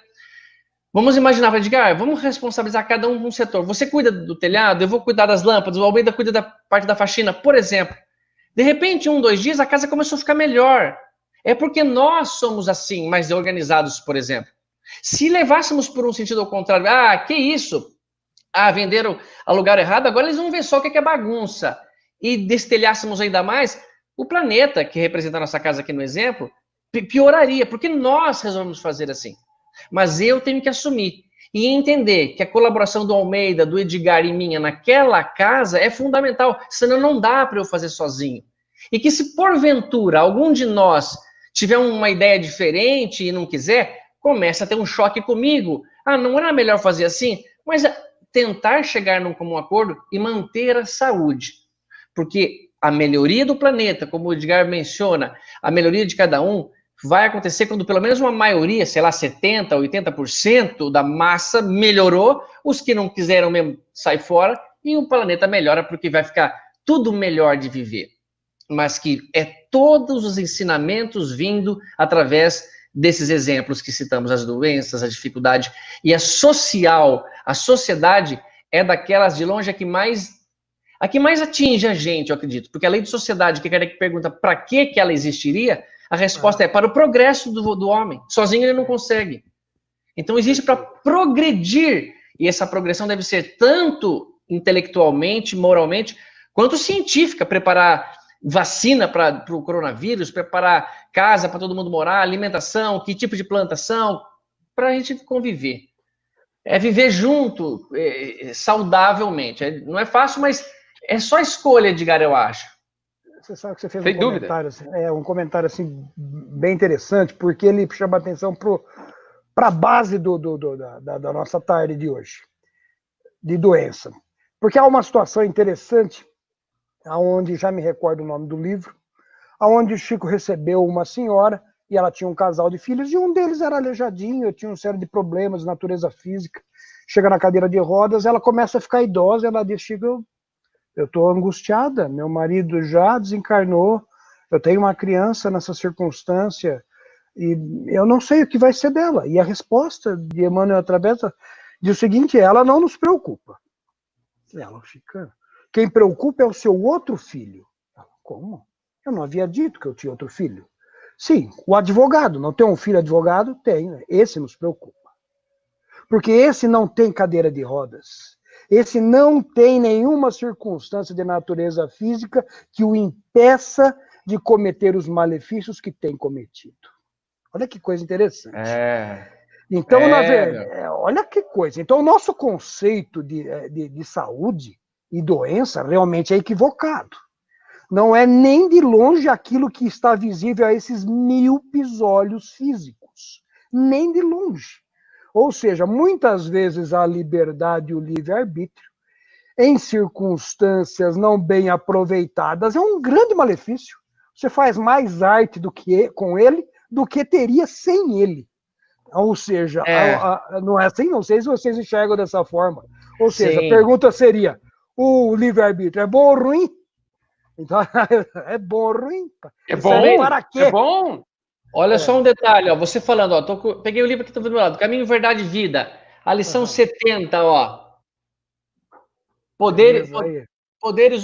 Vamos imaginar, Edgar, vamos responsabilizar cada um num setor. Você cuida do telhado, eu vou cuidar das lâmpadas, o Almeida cuida da parte da faxina, por exemplo. De repente, 1, 2 dias, a casa começou a ficar melhor. É porque nós somos assim, mais organizados, por exemplo. Se levássemos por um sentido ao contrário, que isso? Venderam, alugaram errado, agora eles vão ver só o que é bagunça. E destelhássemos ainda mais, o planeta, que representa a nossa casa aqui no exemplo, pioraria, porque nós resolvemos fazer assim. Mas eu tenho que assumir e entender que a colaboração do Almeida, do Edgar e minha naquela casa é fundamental, senão não dá para eu fazer sozinho. E que se porventura algum de nós tiver uma ideia diferente e não quiser, começa a ter um choque comigo. Não era melhor fazer assim? Mas tentar chegar num comum acordo e manter a saúde. Porque a melhoria do planeta, como o Edgar menciona, a melhoria de cada um, vai acontecer quando pelo menos uma maioria, sei lá, 70%, 80% da massa melhorou, os que não quiseram mesmo sair fora, e o planeta melhora porque vai ficar tudo melhor de viver. Mas que é todos os ensinamentos vindo através desses exemplos que citamos, as doenças, a dificuldade, e a sociedade é daquelas de longe a que mais atinge a gente, eu acredito, porque a lei de sociedade, que Kardec pergunta para que ela existiria, a resposta é para o progresso do homem. Sozinho ele não consegue. Então existe para progredir, e essa progressão deve ser tanto intelectualmente, moralmente, quanto científica, preparar vacina para o coronavírus, preparar casa para todo mundo morar, alimentação, que tipo de plantação, para a gente conviver. É viver junto, saudavelmente. Não é fácil, mas é só escolha, Edgar, eu acho. Você sabe que você fez um comentário assim, bem interessante, porque ele chama a atenção para a base da nossa tarde de hoje, de doença. Porque há uma situação interessante, onde já me recordo o nome do livro, onde o Chico recebeu uma senhora, e ela tinha um casal de filhos, e um deles era aleijadinho, tinha uma série de problemas de natureza física, chega na cadeira de rodas, ela começa a ficar idosa, ela diz, Chico, eu estou angustiada, meu marido já desencarnou, eu tenho uma criança nessa circunstância, e eu não sei o que vai ser dela. E a resposta de Emmanuel Travessa diz o seguinte, ela não nos preocupa. Ela fica... Quem preocupa é o seu outro filho. Como? Eu não havia dito que eu tinha outro filho. Sim, o advogado. Não tem um filho advogado? Tem. Esse nos preocupa. Porque esse não tem cadeira de rodas. Esse não tem nenhuma circunstância de natureza física que o impeça de cometer os malefícios que tem cometido. Olha que coisa interessante. Então, na verdade, olha que coisa. Então, o nosso conceito de saúde e doença realmente é equivocado. Não é nem de longe aquilo que está visível a esses míopes olhos físicos. Nem de longe. Ou seja, muitas vezes a liberdade e o livre-arbítrio, em circunstâncias não bem aproveitadas, é um grande malefício. você faz mais arte com ele do que teria sem ele. Ou seja, não é assim? Não sei se vocês enxergam dessa forma. Ou seja, a pergunta seria, o livre-arbítrio é bom ou ruim? Então, é bom ou ruim? É bom? Para quê? É bom? Olha só um detalhe, ó, você falando, ó, peguei o livro aqui do meu lado, Caminho, Verdade e Vida, a lição 70, ó. Poderes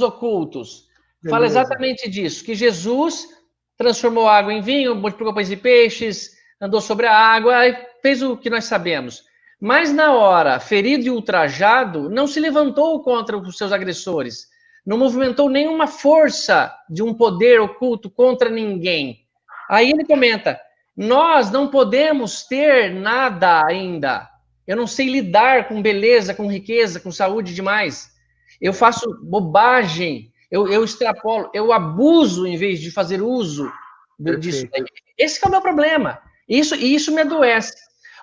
ocultos. Beleza. Fala exatamente disso, que Jesus transformou água em vinho, multiplicou pães e peixes, andou sobre a água, fez o que nós sabemos. Mas na hora, ferido e ultrajado, não se levantou contra os seus agressores, não movimentou nenhuma força de um poder oculto contra ninguém. Aí ele comenta, nós não podemos ter nada ainda. Eu não sei lidar com beleza, com riqueza, com saúde demais. Eu faço bobagem, eu extrapolo, eu abuso em vez de fazer uso disso. Esse que é o meu problema. Isso me adoece.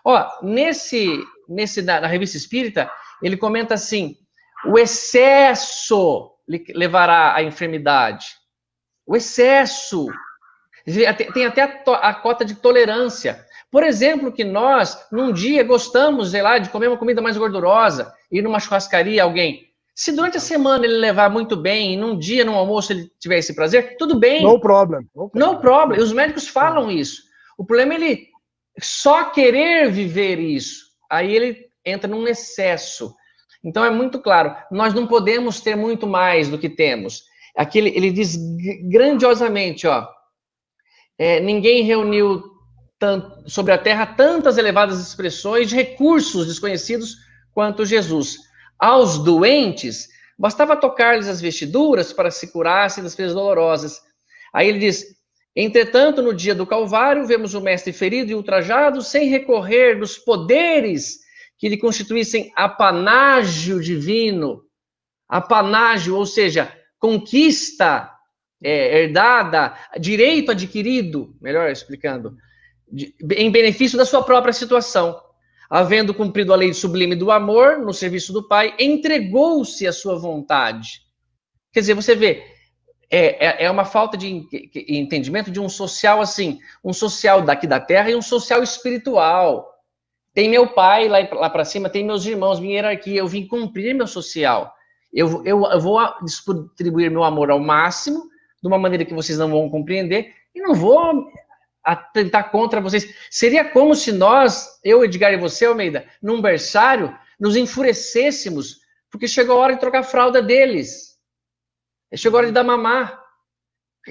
Ó, na Revista Espírita, ele comenta assim, o excesso levará à enfermidade. O excesso. Tem até a cota de tolerância. Por exemplo, que nós, num dia, gostamos, sei lá, de comer uma comida mais gordurosa, ir numa churrascaria, alguém. Se durante a semana ele levar muito bem, e num dia, num almoço, ele tiver esse prazer, tudo bem. No problem. No problem. E os médicos falam isso. O problema é ele só querer viver isso. Aí ele entra num excesso. Então é muito claro, nós não podemos ter muito mais do que temos. Aqui ele diz grandiosamente, ó, ninguém reuniu sobre a terra tantas elevadas expressões de recursos desconhecidos quanto Jesus. Aos doentes, bastava tocar-lhes as vestiduras para se curassem das feridas dolorosas. Aí ele diz, entretanto, no dia do Calvário, vemos o mestre ferido e ultrajado, sem recorrer dos poderes que lhe constituíssem apanágio divino. Apanágio, ou seja, conquista herdada, direito adquirido, melhor explicando, em benefício da sua própria situação. Havendo cumprido a lei sublime do amor no serviço do Pai, entregou-se à sua vontade. Quer dizer, você vê, é uma falta de entendimento de um social assim, um social daqui da Terra e um social espiritual. Tem meu pai lá para cima, tem meus irmãos, minha hierarquia, eu vim cumprir meu social. Eu vou distribuir meu amor ao máximo, de uma maneira que vocês não vão compreender, e não vou atentar contra vocês. Seria como se nós, eu, Edgar e você, Almeida, num berçário, nos enfurecêssemos, porque chegou a hora de trocar a fralda deles. Chegou a hora de dar mamar.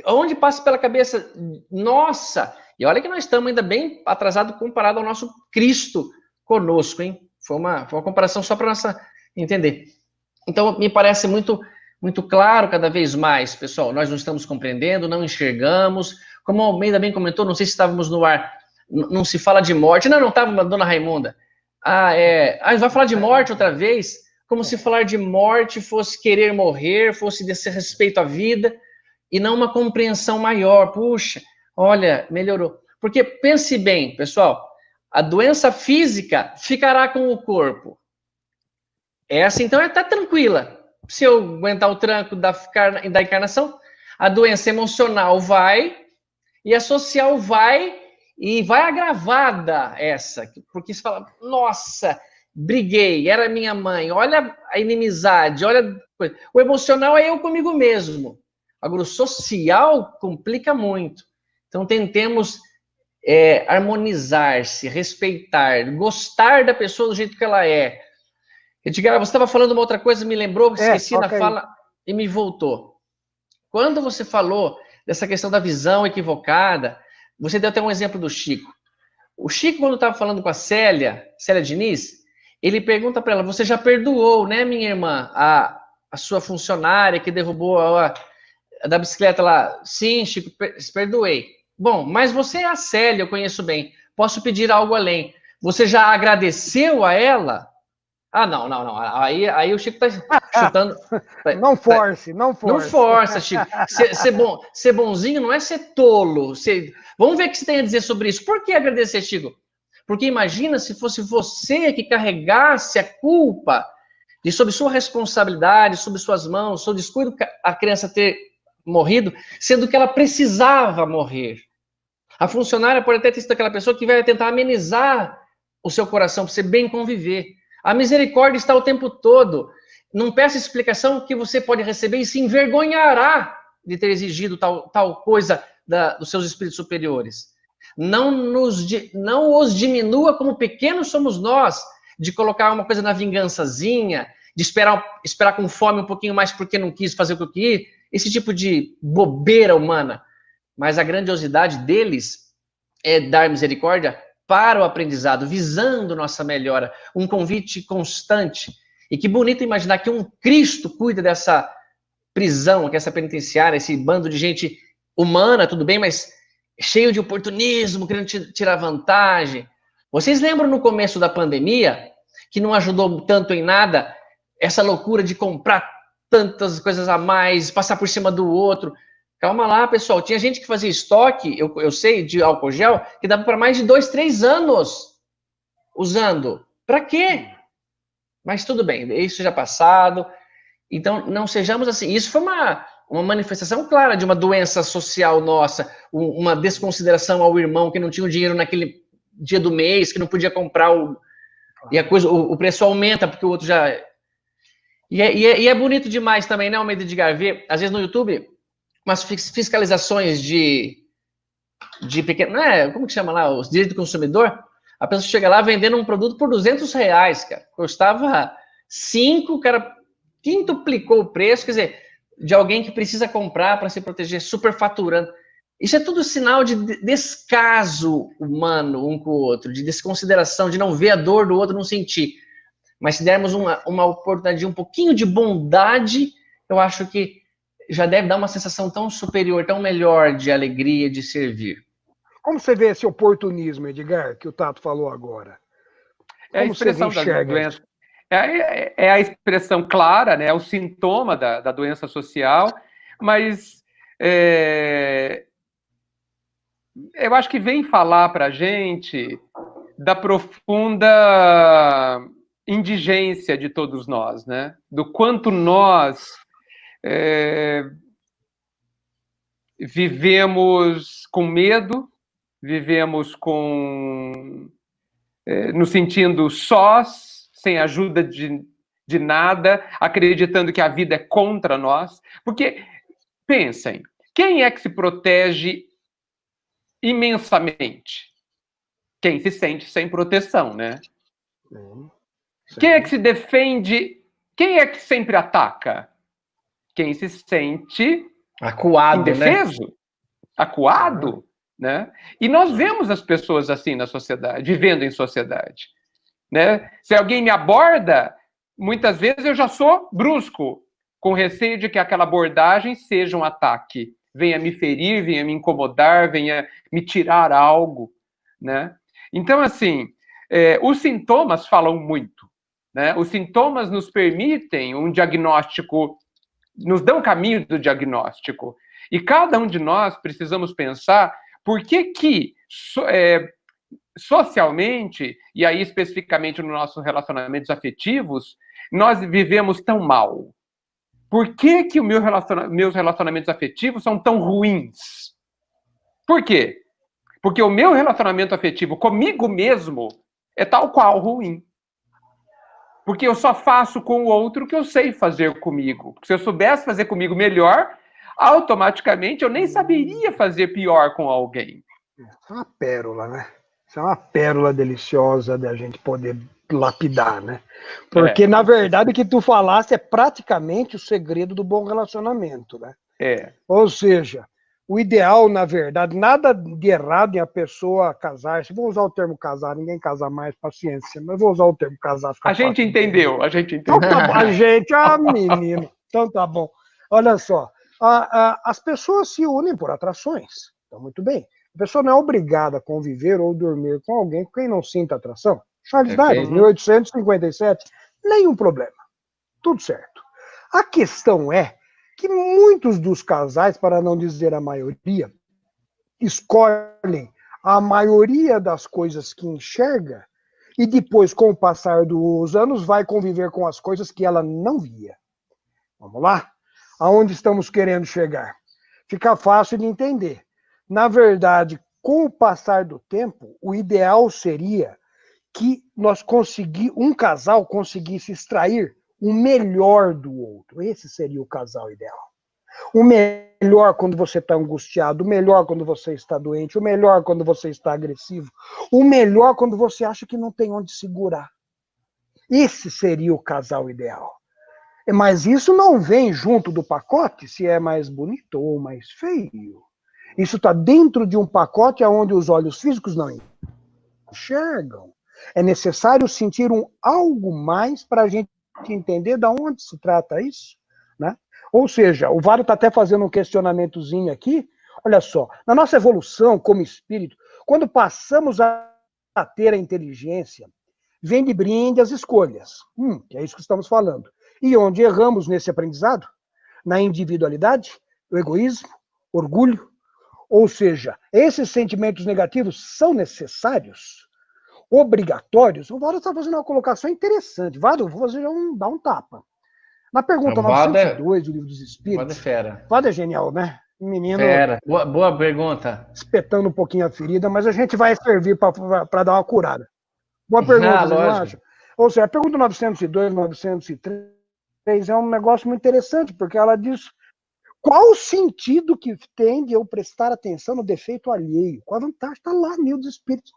Onde passa pela cabeça? Nossa! E olha que nós estamos ainda bem atrasados comparado ao nosso Cristo conosco, hein? Foi uma comparação só para nossa entender. Então, me parece muito, muito claro cada vez mais, pessoal, nós não estamos compreendendo, não enxergamos. Como o Almeida bem comentou, não sei se estávamos no ar, não se fala de morte. Não estava, dona Raimunda. Vai falar de morte outra vez? Como se falar de morte fosse querer morrer, fosse desrespeito à vida, e não uma compreensão maior. Puxa, olha, melhorou. Porque pense bem, pessoal, a doença física ficará com o corpo. Essa, então, está tranquila. Se eu aguentar o tranco da encarnação, a doença emocional vai, e a social vai, e vai agravada essa. Porque você fala, nossa, briguei, era minha mãe, olha a inimizade, olha... O emocional é eu comigo mesmo. Agora, o social complica muito. Então, tentemos harmonizar-se, respeitar, gostar da pessoa do jeito que ela é. Edgar, você estava falando uma outra coisa, me lembrou, esqueci na fala e me voltou. Quando você falou dessa questão da visão equivocada, você deu até um exemplo do Chico. O Chico, quando estava falando com a Célia Diniz, ele pergunta para ela, você já perdoou, né, minha irmã, a sua funcionária que derrubou da bicicleta lá? Sim, Chico, perdoei. Bom, mas você é a Célia, eu conheço bem. Posso pedir algo além. Você já agradeceu a ela? Ah, não. Aí o Chico está chutando. Não force. Não força, Chico. Ser bonzinho não é ser tolo. Vamos ver o que você tem a dizer sobre isso. Por que agradecer, Chico? Porque imagina se fosse você que carregasse a culpa de sob sua responsabilidade, sob suas mãos, sob descuido a criança ter morrido, sendo que ela precisava morrer. A funcionária pode até ter sido aquela pessoa que vai tentar amenizar o seu coração para você bem conviver. A misericórdia está o tempo todo. Não peça explicação que você pode receber e se envergonhará de ter exigido tal coisa dos seus espíritos superiores. Não os diminua como pequenos somos nós, de colocar uma coisa na vingançazinha, de esperar com fome um pouquinho mais porque não quis fazer o que eu quis, esse tipo de bobeira humana. Mas a grandiosidade deles é dar misericórdia para o aprendizado, visando nossa melhora, um convite constante. E que bonito imaginar que um Cristo cuida dessa prisão, que essa penitenciária, esse bando de gente humana, tudo bem, mas cheio de oportunismo, querendo tirar vantagem. Vocês lembram no começo da pandemia, que não ajudou tanto em nada, essa loucura de comprar tantas coisas a mais, passar por cima do outro? Calma lá, pessoal. Tinha gente que fazia estoque, eu sei, de álcool gel, que dava para mais de 2, 3 anos usando. Para quê? Mas tudo bem, isso já é passado. Então, não sejamos assim. Isso foi uma manifestação clara de uma doença social nossa, uma desconsideração ao irmão que não tinha o dinheiro naquele dia do mês, que não podia comprar e o preço aumenta porque o outro já... E é bonito demais também, né, Almeida Edgar, ver, às vezes no YouTube, umas fiscalizações de pequeno, né, como que chama lá, os direitos do consumidor, a pessoa chega lá vendendo um produto por R$200, cara, custava 5, o cara quintuplicou o preço, quer dizer, de alguém que precisa comprar para se proteger, superfaturando. Isso é tudo sinal de descaso humano um com o outro, de desconsideração, de não ver a dor do outro, não sentir. Mas se dermos uma oportunidade de um pouquinho de bondade, eu acho que já deve dar uma sensação tão superior, tão melhor de alegria, de servir. Como você vê esse oportunismo, Edgar, que o Tato falou agora? Como a expressão da doença. É a expressão clara, né? É o sintoma da doença social, mas eu acho que vem falar para a gente da profunda indigência de todos nós, né? Do quanto nós vivemos com medo, vivemos nos sentindo sós, sem ajuda de nada, acreditando que a vida é contra nós. Porque, pensem, quem é que se protege imensamente? Quem se sente sem proteção, né? Sim. Quem é que se defende? Quem é que sempre ataca? Quem se sente acuado, indefeso, né? Acuado, né? E nós vemos as pessoas assim na sociedade, vivendo em sociedade, né? Se alguém me aborda, muitas vezes eu já sou brusco, com receio de que aquela abordagem seja um ataque, venha me ferir, venha me incomodar, venha me tirar algo, né? Então, assim, os sintomas falam muito, né? Os sintomas nos permitem um diagnóstico, nos dão caminho do diagnóstico. E cada um de nós precisamos pensar por que socialmente, e aí especificamente nos nossos relacionamentos afetivos, nós vivemos tão mal. Por que meus relacionamentos afetivos são tão ruins? Por quê? Porque o meu relacionamento afetivo comigo mesmo é tal qual ruim. Porque eu só faço com o outro o que eu sei fazer comigo. Porque se eu soubesse fazer comigo melhor, automaticamente eu nem saberia fazer pior com alguém. Isso é uma pérola, né? Isso é uma pérola deliciosa da gente poder lapidar, né? Porque, na verdade, o que tu falaste é praticamente o segredo do bom relacionamento, né? Ou seja, o ideal, na verdade, nada de errado em a pessoa casar-se. Vou usar o termo casar, ninguém casa mais, paciência, mas vou usar o termo casar. A gente entendeu. Então tá bom, a gente, menino. Então tá bom. Olha só, as pessoas se unem por atrações. Então, muito bem. A pessoa não é obrigada a conviver ou dormir com alguém com quem não sinta atração. Charles Darwin, 1857, nenhum problema. Tudo certo. A questão é que muitos dos casais, para não dizer a maioria, escolhem a maioria das coisas que enxerga e depois, com o passar dos anos, vai conviver com as coisas que ela não via. Vamos lá? Aonde estamos querendo chegar? fica fácil de entender. Na verdade, com o passar do tempo, o ideal seria que um casal conseguisse extrair o melhor do outro. Esse seria o casal ideal. O melhor quando você está angustiado, o melhor quando você está doente, o melhor quando você está agressivo, o melhor quando você acha que não tem onde segurar. Esse seria o casal ideal. Mas isso não vem junto do pacote se é mais bonito ou mais feio. Isso está dentro de um pacote onde os olhos físicos não enxergam. É necessário sentir algo mais para a gente entender de onde se trata isso, né? Ou seja, o Varo está até fazendo um questionamentozinho aqui. Olha só, na nossa evolução como espírito, quando passamos a ter a inteligência, vem de brinde as escolhas. Que é isso que estamos falando. E onde erramos nesse aprendizado? Na individualidade, o egoísmo, orgulho. Ou seja, esses sentimentos negativos são necessários, obrigatórios. O Vado está fazendo uma colocação interessante. Vado, vou fazer dar um tapa. Na pergunta 902 do Livro dos Espíritos. Vado é fera. Vado é genial, né? Menino. Fera. Boa pergunta. Espetando um pouquinho a ferida, mas a gente vai servir para dar uma curada. Boa pergunta, você não acha? Ou seja, a pergunta 902, 903 é um negócio muito interessante, porque ela diz qual o sentido que tem de eu prestar atenção no defeito alheio? Qual a vantagem? Está lá, Livro dos Espíritos.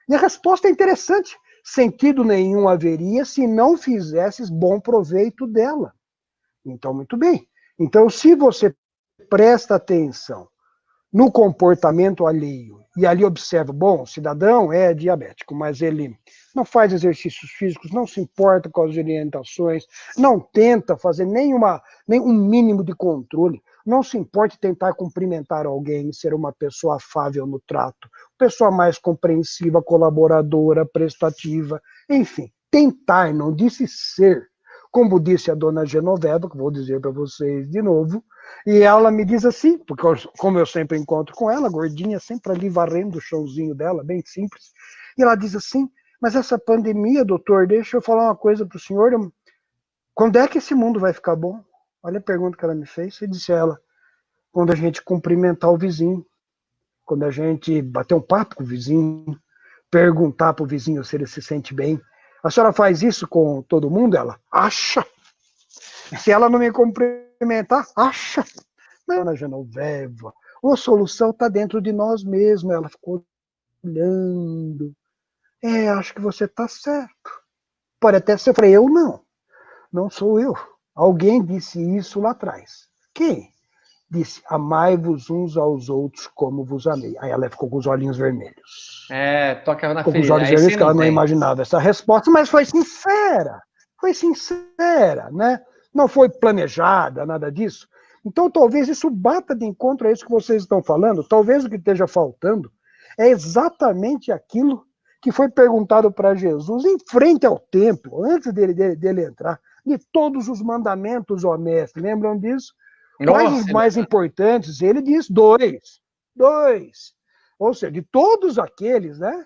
E a resposta é interessante. Sentido nenhum haveria se não fizesses bom proveito dela. Então, muito bem. Então, se você presta atenção no comportamento alheio e ali observa, bom, o cidadão é diabético, mas ele não faz exercícios físicos, não se importa com as orientações, não tenta fazer nem um mínimo de controle, não se importa em tentar cumprimentar alguém, ser uma pessoa afável no trato, pessoa mais compreensiva, colaboradora, prestativa, enfim, tentar, não disse ser. Como disse a dona Genoveva, que vou dizer para vocês de novo, e ela me diz assim, porque como eu sempre encontro com ela, gordinha, sempre ali varrendo o chãozinho dela, bem simples, e ela diz assim, mas essa pandemia, doutor, deixa eu falar uma coisa para o senhor, quando é que esse mundo vai ficar bom? Olha a pergunta que ela me fez, e disse a ela, quando a gente cumprimentar o vizinho, quando a gente bater um papo com o vizinho, perguntar para o vizinho se ele se sente bem. A senhora faz isso com todo mundo? Ela acha. Se ela não me cumprimentar, acha. Dona Genoveva, a solução está dentro de nós mesmos. Ela ficou olhando. Acho que você está certo. Pode até ser. Eu falei, eu não sou eu. Alguém disse isso lá atrás. Quem? Disse, amai-vos uns aos outros como vos amei. Aí ela ficou com os olhinhos vermelhos. Toca na ferida. Ficou com os olhos vermelhos, que ela não imaginava essa resposta, mas foi sincera. Foi sincera, né? Não foi planejada, nada disso. Então, talvez isso bata de encontro a isso que vocês estão falando. Talvez o que esteja faltando é exatamente aquilo que foi perguntado para Jesus em frente ao templo, antes dele entrar. De todos os mandamentos, ó mestre, lembram disso? Quais os mais importantes? Ele diz 2. Ou seja, de todos aqueles, né?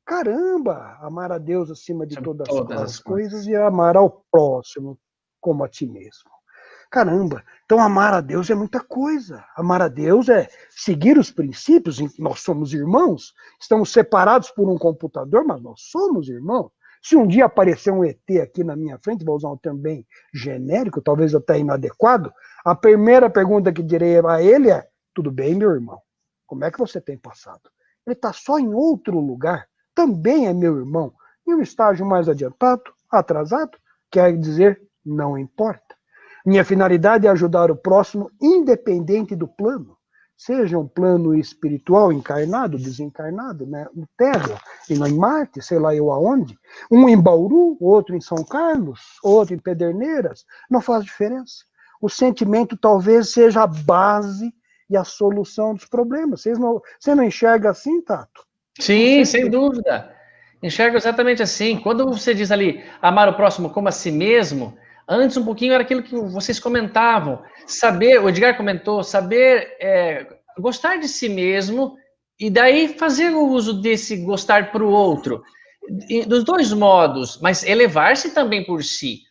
Caramba, amar a Deus acima de todas as coisas e amar ao próximo como a ti mesmo. Caramba, então amar a Deus é muita coisa. Amar a Deus é seguir os princípios, nós somos irmãos, estamos separados por um computador, mas nós somos irmãos. Se um dia aparecer um ET aqui na minha frente, vou usar um termo bem genérico, talvez até inadequado, a primeira pergunta que direi a ele é, tudo bem, meu irmão? Como é que você tem passado? Ele está só em outro lugar, também é meu irmão, em um estágio mais adiantado, atrasado, quer dizer, não importa. Minha finalidade é ajudar o próximo, independente do plano. Seja um plano espiritual, encarnado, desencarnado, né? Na Terra, e em Marte, sei lá eu aonde. Um em Bauru, outro em São Carlos, outro em Pederneiras. Não faz diferença. O sentimento talvez seja a base e a solução dos problemas. Você não enxerga assim, Tato? Sim, sem dúvida. Enxergo exatamente assim. Quando você diz ali, amar o próximo como a si mesmo, antes um pouquinho era aquilo que vocês comentavam. Saber, o Edgar comentou, saber gostar de si mesmo e daí fazer o uso desse gostar para o outro. Dos dois modos, mas elevar-se também por si.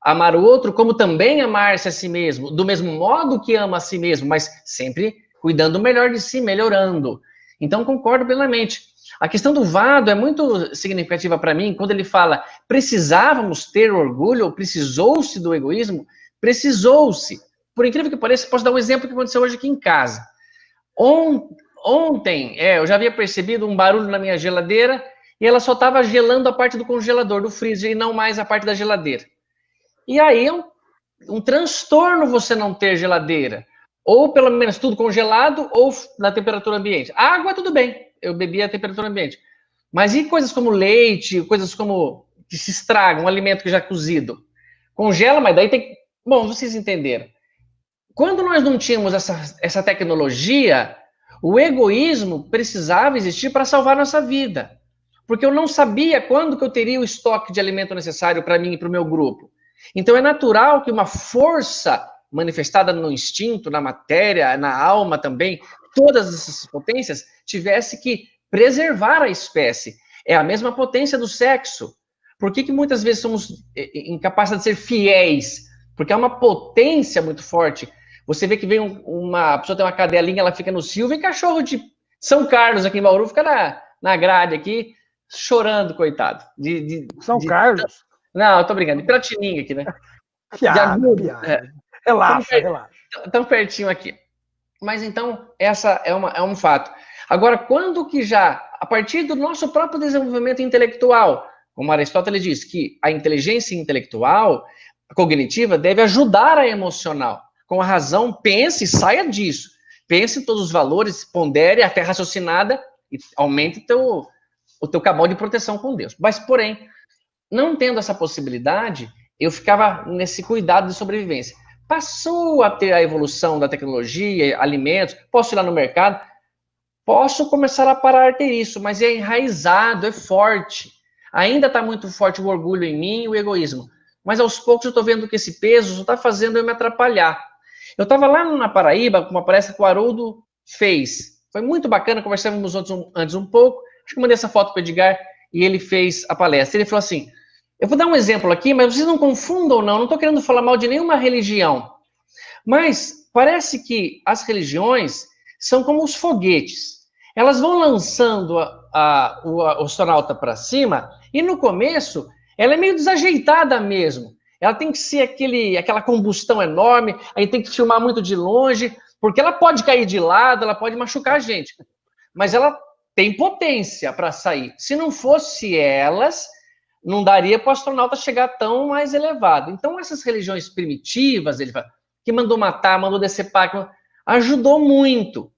amar o outro, como também amar-se a si mesmo, do mesmo modo que ama a si mesmo, mas sempre cuidando melhor de si, melhorando. Então, concordo plenamente. A questão do Vado é muito significativa para mim, quando ele fala precisávamos ter orgulho, ou precisou-se do egoísmo, precisou-se. Por incrível que pareça, posso dar um exemplo que aconteceu hoje aqui em casa. Ontem, eu já havia percebido um barulho na minha geladeira e ela só estava gelando a parte do congelador, do freezer, e não mais a parte da geladeira. E aí, um transtorno você não ter geladeira. Ou pelo menos tudo congelado, ou na temperatura ambiente. Água, tudo bem, eu bebi a temperatura ambiente. Mas e coisas como leite, coisas como que se estragam, um alimento que já é cozido? Congela, mas daí tem... Bom, vocês entenderam. Quando nós não tínhamos essa tecnologia, o egoísmo precisava existir para salvar nossa vida. Porque eu não sabia quando que eu teria o estoque de alimento necessário para mim e para o meu grupo. Então é natural que uma força manifestada no instinto, na matéria, na alma também, todas essas potências, tivesse que preservar a espécie. É a mesma potência do sexo. Por que muitas vezes somos incapazes de ser fiéis? Porque é uma potência muito forte. Você vê que vem uma pessoa tem uma cadelinha, ela fica no cio, vem cachorro de São Carlos aqui em Bauru, fica na grade aqui, chorando, coitado. São Carlos? Não, eu tô brincando, de Piratininga aqui, né? Piada. Relaxa. Tão pertinho aqui. Mas então, essa é um fato. Agora, quando que já, a partir do nosso próprio desenvolvimento intelectual, como Aristóteles diz, que a inteligência intelectual, cognitiva, deve ajudar a emocional. Com a razão, pense e saia disso. Pense em todos os valores, pondere a fé raciocinada e aumente o teu cabal de proteção com Deus. Mas, porém, não tendo essa possibilidade, eu ficava nesse cuidado de sobrevivência. Passou a ter a evolução da tecnologia, alimentos, posso ir lá no mercado, posso começar a parar de ter isso, mas é enraizado, é forte. Ainda está muito forte o orgulho em mim e o egoísmo. Mas aos poucos eu estou vendo que esse peso está fazendo eu me atrapalhar. Eu estava lá na Paraíba, com uma palestra que o Haroldo fez. Foi muito bacana, conversamos antes um pouco. Acho que mandei essa foto para o Edgar e ele fez a palestra. Ele falou assim, eu vou dar um exemplo aqui, mas vocês não confundam não estou querendo falar mal de nenhuma religião. Mas parece que as religiões são como os foguetes. Elas vão lançando o astronauta para cima e no começo ela é meio desajeitada mesmo. Ela tem que ser aquela combustão enorme, aí tem que filmar muito de longe, porque ela pode cair de lado, ela pode machucar a gente. Mas ela tem potência para sair. Se não fosse elas, não daria para o astronauta chegar tão mais elevado. Então, essas religiões primitivas, ele fala, que mandou matar, mandou decepar, ajudou muito.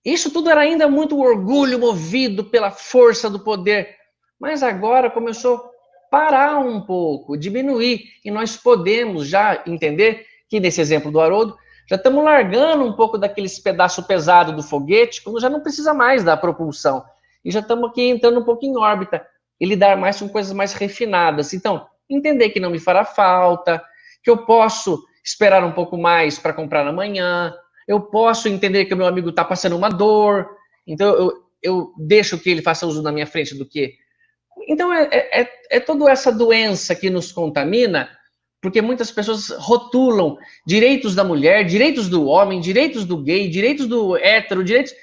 Isso tudo era ainda muito orgulho movido pela força do poder. Mas agora começou a parar um pouco, diminuir. E nós podemos já entender que, nesse exemplo do Haroldo, já estamos largando um pouco daqueles pedaços pesados do foguete, quando já não precisa mais da propulsão. E já estamos aqui entrando um pouco em órbita e lidar mais com coisas mais refinadas. Então, entender que não me fará falta, que eu posso esperar um pouco mais para comprar amanhã, eu posso entender que o meu amigo está passando uma dor, então eu deixo que ele faça uso na minha frente do que... Então, é toda essa doença que nos contamina, porque muitas pessoas rotulam direitos da mulher, direitos do homem, direitos do gay, direitos do hétero, direitos...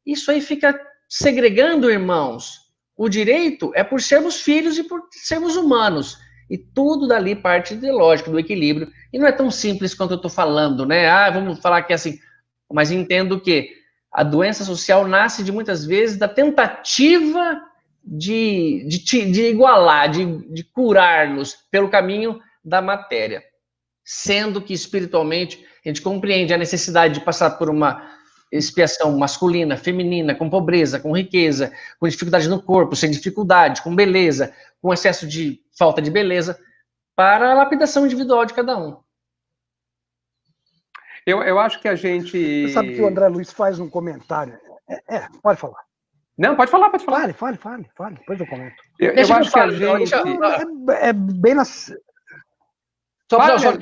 Isso aí fica segregando, irmãos. O direito é por sermos filhos e por sermos humanos. E tudo dali parte de lógica, do equilíbrio. E não é tão simples quanto eu estou falando, né? Vamos falar que é assim... Mas entendo que a doença social nasce de muitas vezes da tentativa de igualar, de curar-nos pelo caminho da matéria. Sendo que espiritualmente a gente compreende a necessidade de passar por uma expiação masculina, feminina, com pobreza, com riqueza, com dificuldade no corpo, sem dificuldade, com beleza, com excesso de falta de beleza, para a lapidação individual de cada um. Eu acho que a gente... Você sabe que o André Luiz faz um comentário. Pode falar. Não, pode falar. Fale. Depois eu comento. Eu acho que a gente... É bem na... Só pode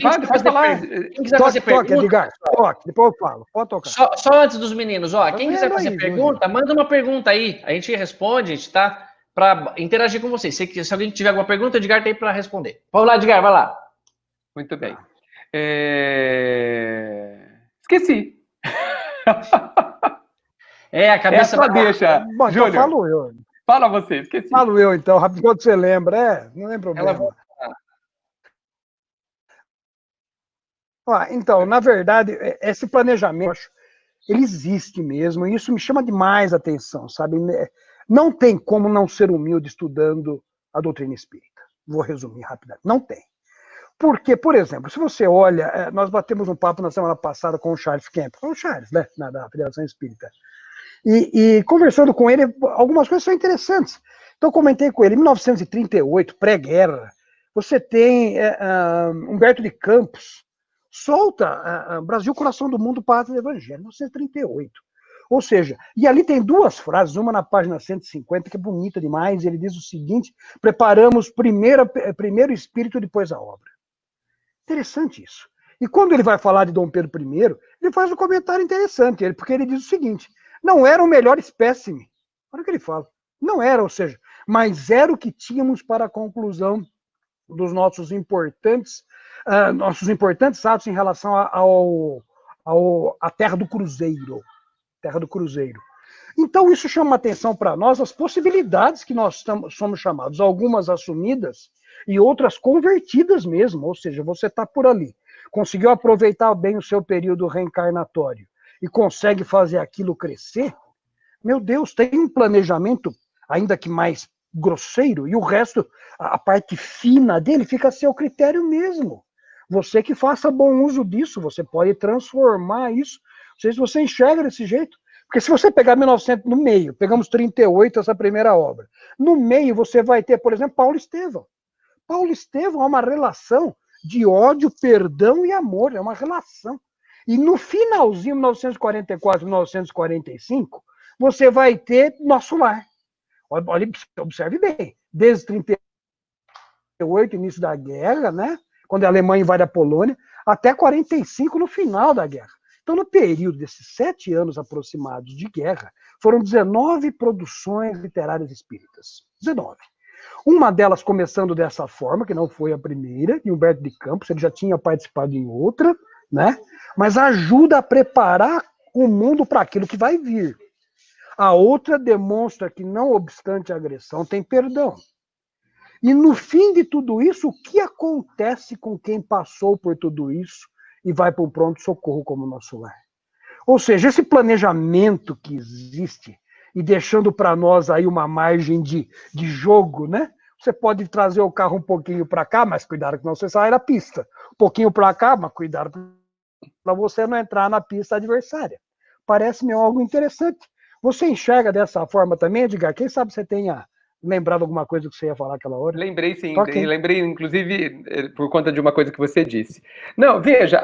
falar. Quem quiser fazer pergunta... Edgar, toque, depois eu falo. Pode tocar. Só antes dos meninos, quem quiser fazer pergunta, manda uma pergunta aí. A gente responde, a gente tá para interagir com vocês. Se alguém tiver alguma pergunta, o Edgar tá aí para responder. Vamos lá, Edgar, vai lá. Muito bem. Esqueci. A cabeça... Essa deixa. Bom, então Júnior, falo eu. fala você, esqueci. Falo eu, então, rápido, quando você lembra. Não tem problema. Então, na verdade, esse planejamento, ele existe mesmo, e isso me chama demais a atenção, sabe? Não tem como não ser humilde estudando a doutrina espírita. Vou resumir rapidamente. Não tem. Porque, por exemplo, se você olha, nós batemos um papo na semana passada com o Charles Kemp, com o Charles, né, da Federação Espírita, e conversando com ele, algumas coisas são interessantes. Então, eu comentei com ele, em 1938, pré-guerra, você tem Humberto de Campos, solta Brasil, coração do mundo, pátria do evangelho, 1938. Ou seja, e ali tem duas frases, uma na página 150, que é bonita demais, ele diz o seguinte: preparamos primeiro o espírito, depois a obra. Interessante isso. E quando ele vai falar de Dom Pedro I, ele faz um comentário interessante, porque ele diz o seguinte: não era o melhor espécime. Olha o que ele fala. Não era, ou seja, mas era o que tínhamos para a conclusão dos nossos importantes atos em relação à terra do Cruzeiro. Terra do Cruzeiro. Então, isso chama atenção para nós, as possibilidades que nós somos chamados, algumas assumidas e outras convertidas mesmo, ou seja, você está por ali, conseguiu aproveitar bem o seu período reencarnatório e consegue fazer aquilo crescer, meu Deus, tem um planejamento, ainda que mais grosseiro, e o resto, a parte fina dele, fica a seu critério mesmo. Você que faça bom uso disso, você pode transformar isso. Não sei se você enxerga desse jeito. Porque se você pegar 1900 no meio, pegamos 38, essa primeira obra, no meio você vai ter, por exemplo, Paulo Estevão. Paulo Estevão é uma relação de ódio, perdão e amor, é uma relação. E no finalzinho, 1944, 1945, você vai ter Nosso Lar. Olha, observe bem, desde 38, início da guerra, né? Quando a Alemanha invade a Polônia, até 45, no final da guerra. Então, no período desses 7 anos aproximados de guerra, foram 19 produções literárias espíritas. 19. Uma delas começando dessa forma, que não foi a primeira, de Humberto de Campos, ele já tinha participado em outra, né? Mas ajuda a preparar o mundo para aquilo que vai vir. A outra demonstra que, não obstante a agressão, tem perdão. E no fim de tudo isso, o que acontece com quem passou por tudo isso e vai para o pronto-socorro como Nosso Lar? Ou seja, esse planejamento que existe, e deixando para nós aí uma margem de jogo, né? Você pode trazer o carro um pouquinho para cá, mas cuidado que não você saia da pista. Um pouquinho para cá, mas cuidado para você não entrar na pista adversária. Parece-me algo interessante. Você enxerga dessa forma também, Edgar? Quem sabe você tenha lembrado alguma coisa que você ia falar aquela hora? Lembrei sim, lembrei inclusive por conta de uma coisa que você disse. Não, veja,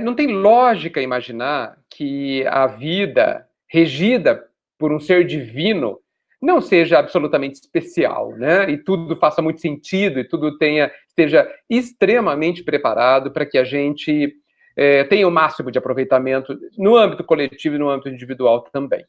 não tem lógica imaginar que a vida regida por um ser divino não seja absolutamente especial, né? E tudo faça muito sentido e tudo esteja extremamente preparado para que a gente tenha o máximo de aproveitamento no âmbito coletivo e no âmbito individual também.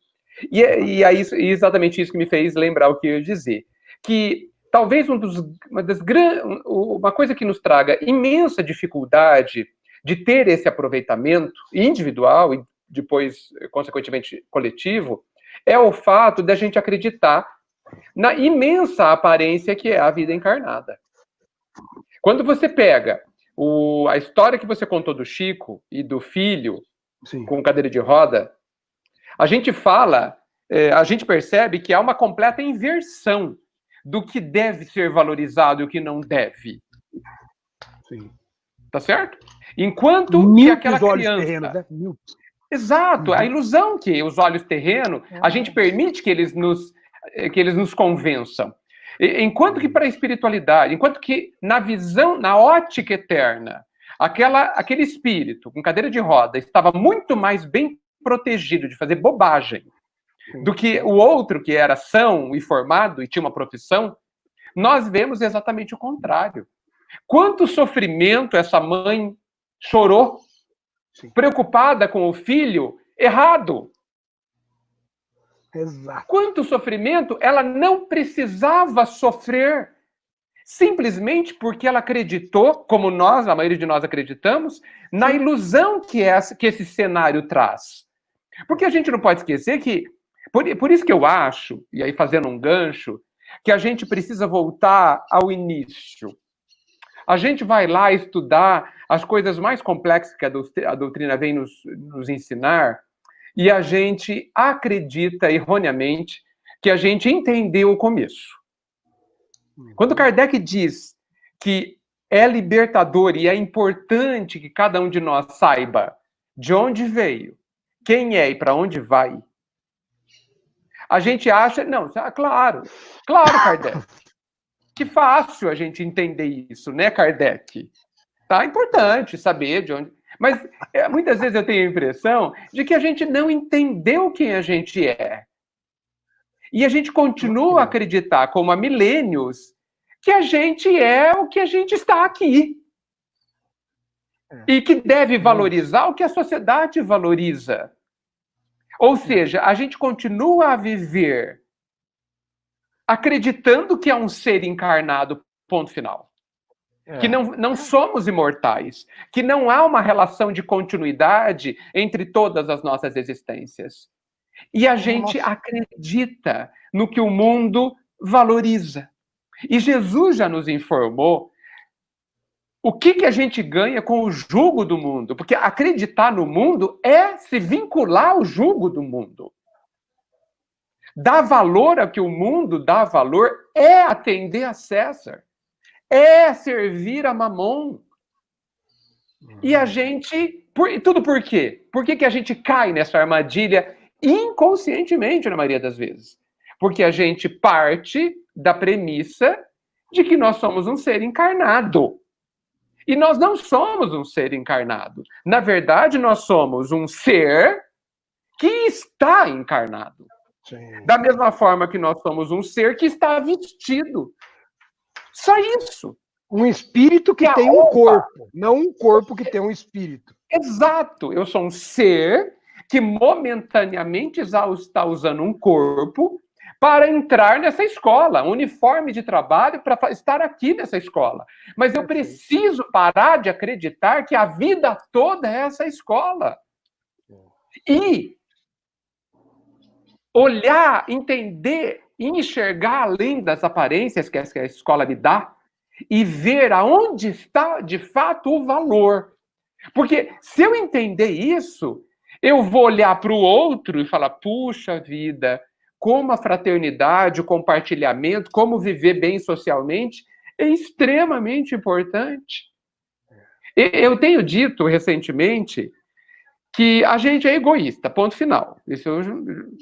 E é exatamente isso que me fez lembrar o que eu ia dizer. Que talvez uma coisa que nos traga imensa dificuldade de ter esse aproveitamento individual e depois, consequentemente, coletivo, é o fato de a gente acreditar na imensa aparência que é a vida encarnada. Quando você pega a história que você contou do Chico e do filho com cadeira de roda, a gente percebe que há uma completa inversão do que deve ser valorizado e o que não deve. Sim. Tá certo? Enquanto que aquela criança... terrenos, né? Exato, a ilusão que os olhos terrenos, a gente permite que eles nos convençam. Enquanto que para a espiritualidade, enquanto que na visão, na ótica eterna, aquele espírito com cadeira de roda estava muito mais bem protegido de fazer bobagem do que o outro que era são e formado e tinha uma profissão, nós vemos exatamente o contrário. Quanto sofrimento essa mãe chorou, preocupada com o filho errado. Exato. Quanto sofrimento ela não precisava sofrer simplesmente porque ela acreditou, como nós, a maioria de nós acreditamos, na ilusão que esse cenário traz. Porque a gente não pode esquecer que, por isso que eu acho, e aí fazendo um gancho, que a gente precisa voltar ao início. A gente vai lá estudar as coisas mais complexas que a doutrina vem nos ensinar, e a gente acredita erroneamente que a gente entendeu o começo. Quando Kardec diz que é libertador e é importante que cada um de nós saiba de onde veio, quem é e para onde vai, a gente acha... Não, claro, Kardec. Que fácil a gente entender isso, né, Kardec? Tá importante saber de onde... Mas muitas vezes eu tenho a impressão de que a gente não entendeu quem a gente é. E a gente continua a acreditar, como há milênios, que a gente é o que a gente está aqui. E que deve valorizar o que a sociedade valoriza. Ou seja, a gente continua a viver acreditando que é um ser encarnado, ponto final. Que não somos imortais. Que não há uma relação de continuidade entre todas as nossas existências. E a gente acredita no que o mundo valoriza. E Jesus já nos informou o que a gente ganha com o jugo do mundo. Porque acreditar no mundo é se vincular ao jugo do mundo. Dar valor ao que o mundo dá valor é atender a César. É servir a Mamon. E a gente... Tudo por quê? Por que a gente cai nessa armadilha inconscientemente, na maioria das vezes? Porque a gente parte da premissa de que nós somos um ser encarnado. E nós não somos um ser encarnado. Na verdade, nós somos um ser que está encarnado. Sim. Da mesma forma que nós somos um ser que está vestido. Só isso. Um espírito que tem um corpo, não um corpo que tem um espírito. Exato. Eu sou um ser que momentaneamente está usando um corpo para entrar nessa escola, um uniforme de trabalho para estar aqui nessa escola. Mas eu preciso parar de acreditar que a vida toda é essa escola. E olhar, entender, enxergar além das aparências que a escola me dá e ver aonde está, de fato, o valor. Porque se eu entender isso, eu vou olhar para o outro e falar, puxa vida, como a fraternidade, o compartilhamento, como viver bem socialmente é extremamente importante. Eu tenho dito recentemente que a gente é egoísta, ponto final. Isso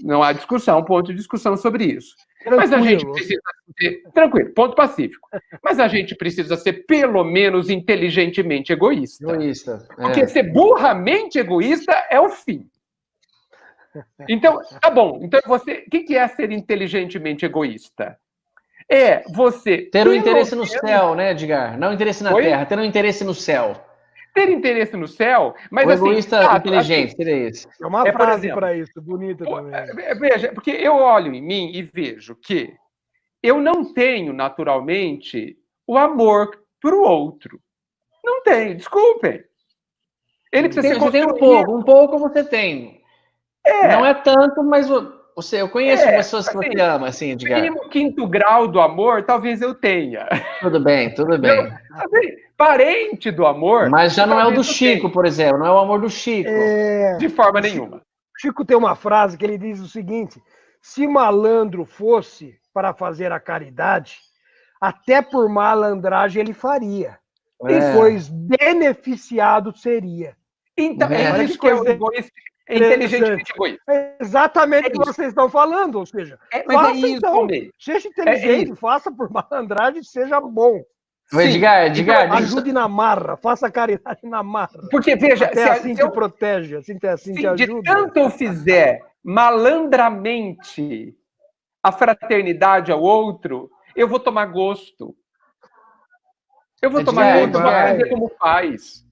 não há discussão, ponto de discussão sobre isso. Mas a gente precisa ser... Tranquilo, ponto pacífico. Mas a gente precisa ser, pelo menos, inteligentemente egoísta. Porque ser burramente egoísta é o fim. Então, tá bom. Então, o que é ser inteligentemente egoísta? É você... Ter um interesse no céu, né, Edgar? Não interesse na terra, ter um interesse no céu. Ter interesse no céu, mas o egoísta inteligente, seria esse. É uma frase para isso, bonita também. Veja, porque eu olho em mim e vejo que eu não tenho, naturalmente, o amor para o outro. Não tenho, desculpem. Ele precisa ser construído. Você tem um pouco você tem. Não é tanto, mas eu conheço pessoas que você ama, assim, Edgar. No quinto grau do amor, talvez eu tenha. Tudo bem. Parente do amor... Mas já não é o do Chico, por exemplo, não é o amor do Chico. De forma nenhuma. Chico tem uma frase que ele diz o seguinte, se malandro fosse para fazer a caridade, até por malandragem ele faria, pois beneficiado seria. Então, é isso que é o egoísta. É inteligentemente egoísta. É exatamente o que vocês estão falando, ou seja, faça, isso, então, seja inteligente, faça por malandragem, seja bom. Edgar, ajude na marra, faça caridade na marra. Porque, veja, até assim te protege, assim te ajuda. De tanto eu fizer malandramente a fraternidade ao outro, eu vou tomar gosto. Eu vou tomar gosto, eu vou aprender como faz.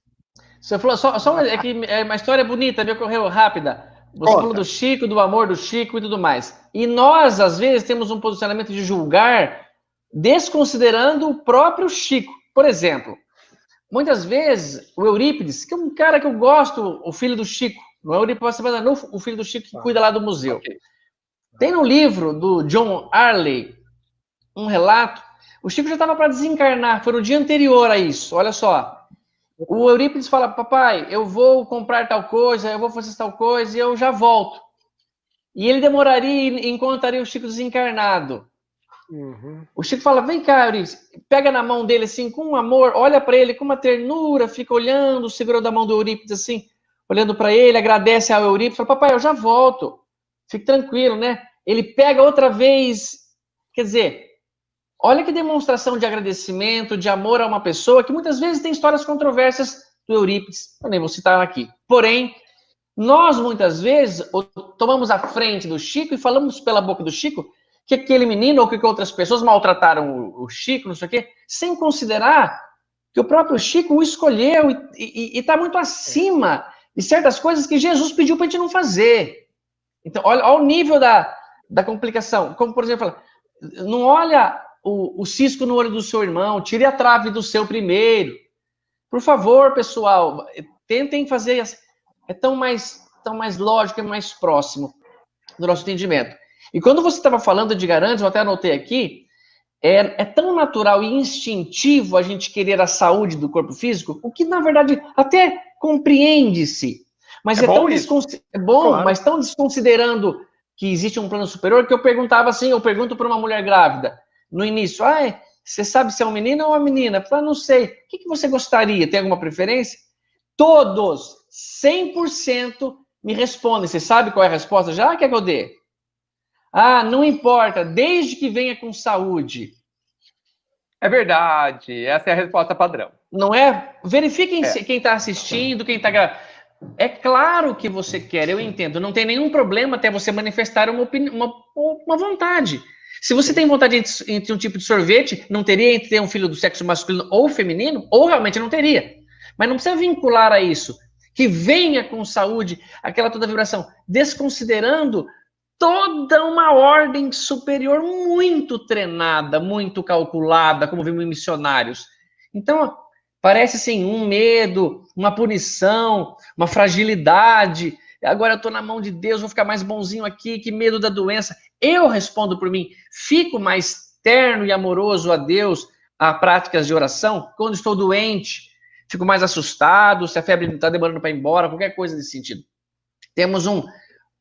Você falou, é que é uma história bonita, me ocorreu rápida. Você falou do Chico, do amor do Chico e tudo mais. E nós, às vezes, temos um posicionamento de julgar desconsiderando o próprio Chico. Por exemplo, muitas vezes o Eurípides, que é um cara que eu gosto, o filho do Chico, não é o Eurípides, não, o filho do Chico que cuida lá do museu. Okay. Tem no livro do John Arley um relato, o Chico já estava para desencarnar, foi no dia anterior a isso, olha só. O Eurípides fala, papai, eu vou comprar tal coisa, eu vou fazer tal coisa e eu já volto. E ele demoraria e encontraria o Chico desencarnado. Uhum. O Chico fala, vem cá, Eurípides, pega na mão dele assim, com amor, olha para ele com uma ternura, fica olhando, segurou da mão do Eurípides assim, olhando para ele, agradece ao Eurípides, fala, papai, eu já volto, fique tranquilo, né? Ele pega outra vez, quer dizer, olha que demonstração de agradecimento, de amor a uma pessoa que muitas vezes tem histórias controversas do Eurípides, eu nem vou citar aqui. Porém, nós muitas vezes tomamos a frente do Chico e falamos pela boca do Chico que aquele menino ou que outras pessoas maltrataram o Chico, não sei o quê, sem considerar que o próprio Chico o escolheu e está muito acima de certas coisas que Jesus pediu para a gente não fazer. Então, olha o nível da complicação. Como, por exemplo, não olha o cisco no olho do seu irmão, tire a trave do seu primeiro. Por favor, pessoal, tentem fazer... É tão mais lógico, é mais próximo do nosso entendimento. E quando você estava falando de Garantes, eu até anotei aqui, é tão natural e instintivo a gente querer a saúde do corpo físico, o que, na verdade, até compreende-se. Mas é bom, claro, mas tão desconsiderando que existe um plano superior, que eu perguntava assim, eu pergunto para uma mulher grávida, no início, você sabe se é um menino ou uma menina? Eu falo, não sei. O que você gostaria? Tem alguma preferência? Todos, 100% me respondem. Você sabe qual é a resposta já? Quer que eu dê? Não importa, desde que venha com saúde. É verdade, essa é a resposta padrão. Não é? Verifiquem quem está assistindo, quem está gravando. É claro que você quer, eu entendo. Não tem nenhum problema até você manifestar uma vontade. Se você tem vontade entre um tipo de sorvete, não teria entre ter um filho do sexo masculino ou feminino, ou realmente não teria. Mas não precisa vincular a isso. Que venha com saúde, aquela toda vibração, desconsiderando toda uma ordem superior muito treinada, muito calculada, como vimos em missionários. Então, parece assim, um medo, uma punição, uma fragilidade. Agora eu estou na mão de Deus, vou ficar mais bonzinho aqui, que medo da doença. Eu respondo por mim, fico mais terno e amoroso a Deus, a práticas de oração, quando estou doente. Fico mais assustado, se a febre está demorando para ir embora, qualquer coisa nesse sentido. Temos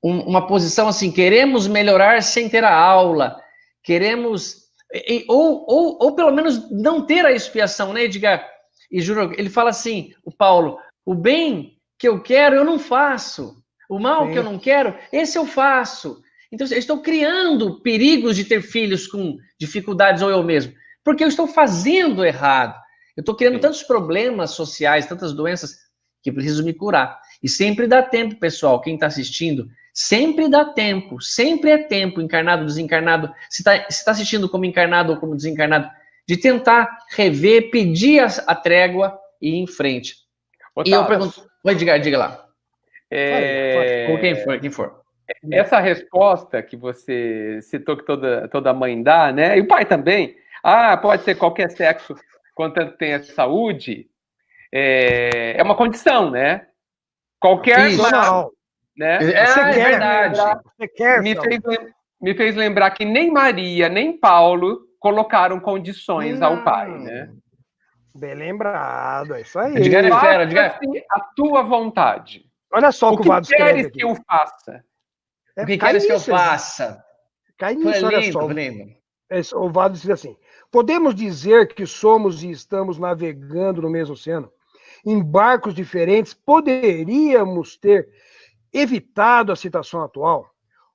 uma posição assim, queremos melhorar sem ter a aula, queremos, ou pelo menos não ter a expiação, né, Edgar? E juro, ele fala assim, o Paulo, o bem que eu quero, eu não faço. O mal que eu não quero, esse eu faço. Então, eu estou criando perigos de ter filhos com dificuldades, ou eu mesmo, porque eu estou fazendo errado. Eu estou criando tantos problemas sociais, tantas doenças, que preciso me curar. E sempre dá tempo, pessoal, quem está assistindo, sempre dá tempo, sempre é tempo, encarnado, desencarnado, se está assistindo como encarnado ou como desencarnado, de tentar rever, pedir a trégua e ir em frente. Otávio. E eu pergunto, diga lá. Ou quem for. Essa resposta que você citou que toda mãe dá, né? E o pai também. Pode ser qualquer sexo, contanto tenha saúde, é uma condição, né? Qualquer mal, né? É verdade. Você quer, me fez lembrar que nem Maria, nem Paulo colocaram condições ao pai, né? Bem lembrado, é isso aí. Faça a tua vontade. Olha só o que o Vado escreve aqui. Que eu faça? O que queres que eu faça? Cai nisso, olha só. O Vado diz assim, podemos dizer que somos e estamos navegando no mesmo oceano? Em barcos diferentes, poderíamos ter evitado a situação atual?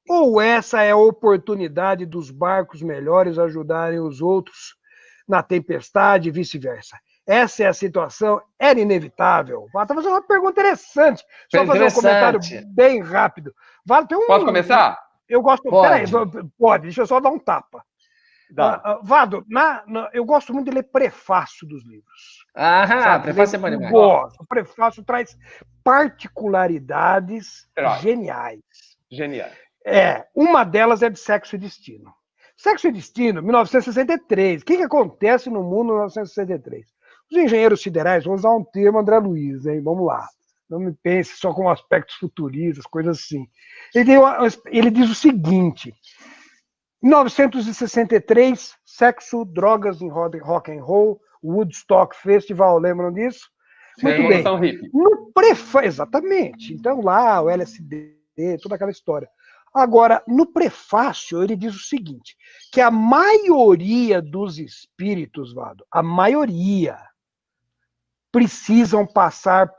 Ou essa é a oportunidade dos barcos melhores ajudarem os outros na tempestade e vice-versa? Essa é a situação, era inevitável. Vado está fazendo uma pergunta interessante. Só fazer um comentário bem rápido. Vado, Posso começar? Eu gosto... Peraí, pode, deixa eu só dar um tapa. Vado, eu gosto muito de ler prefácio dos livros. Prefácio é bom demais. O prefácio traz particularidades geniais. Genial. Uma delas é de Sexo e Destino. Sexo e Destino, 1963. O que acontece no mundo em 1963? Os engenheiros siderais, vou usar um termo, André Luiz, hein? Vamos lá. Não me pense só com aspectos futuristas, coisas assim. Ele diz o seguinte: 1963, sexo, drogas em rock and roll, Woodstock Festival, lembram disso? Sim, muito bem. Exatamente. Então lá, o LSD, toda aquela história. Agora, no prefácio, ele diz o seguinte, que a maioria dos espíritos, Vado, a maioria, precisam passar,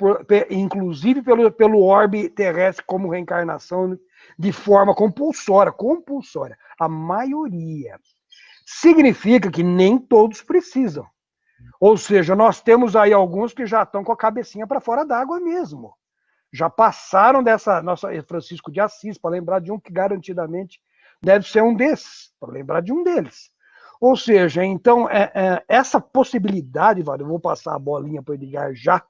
inclusive pelo orbe terrestre como reencarnação de forma compulsória. A maioria. Significa que nem todos precisam. Ou seja, nós temos aí alguns que já estão com a cabecinha para fora d'água mesmo. Já passaram dessa nossa Francisco de Assis, para lembrar de um que garantidamente deve ser um desses, para lembrar de um deles. Ou seja, então, essa possibilidade, eu vou passar a bolinha para o Edgar já,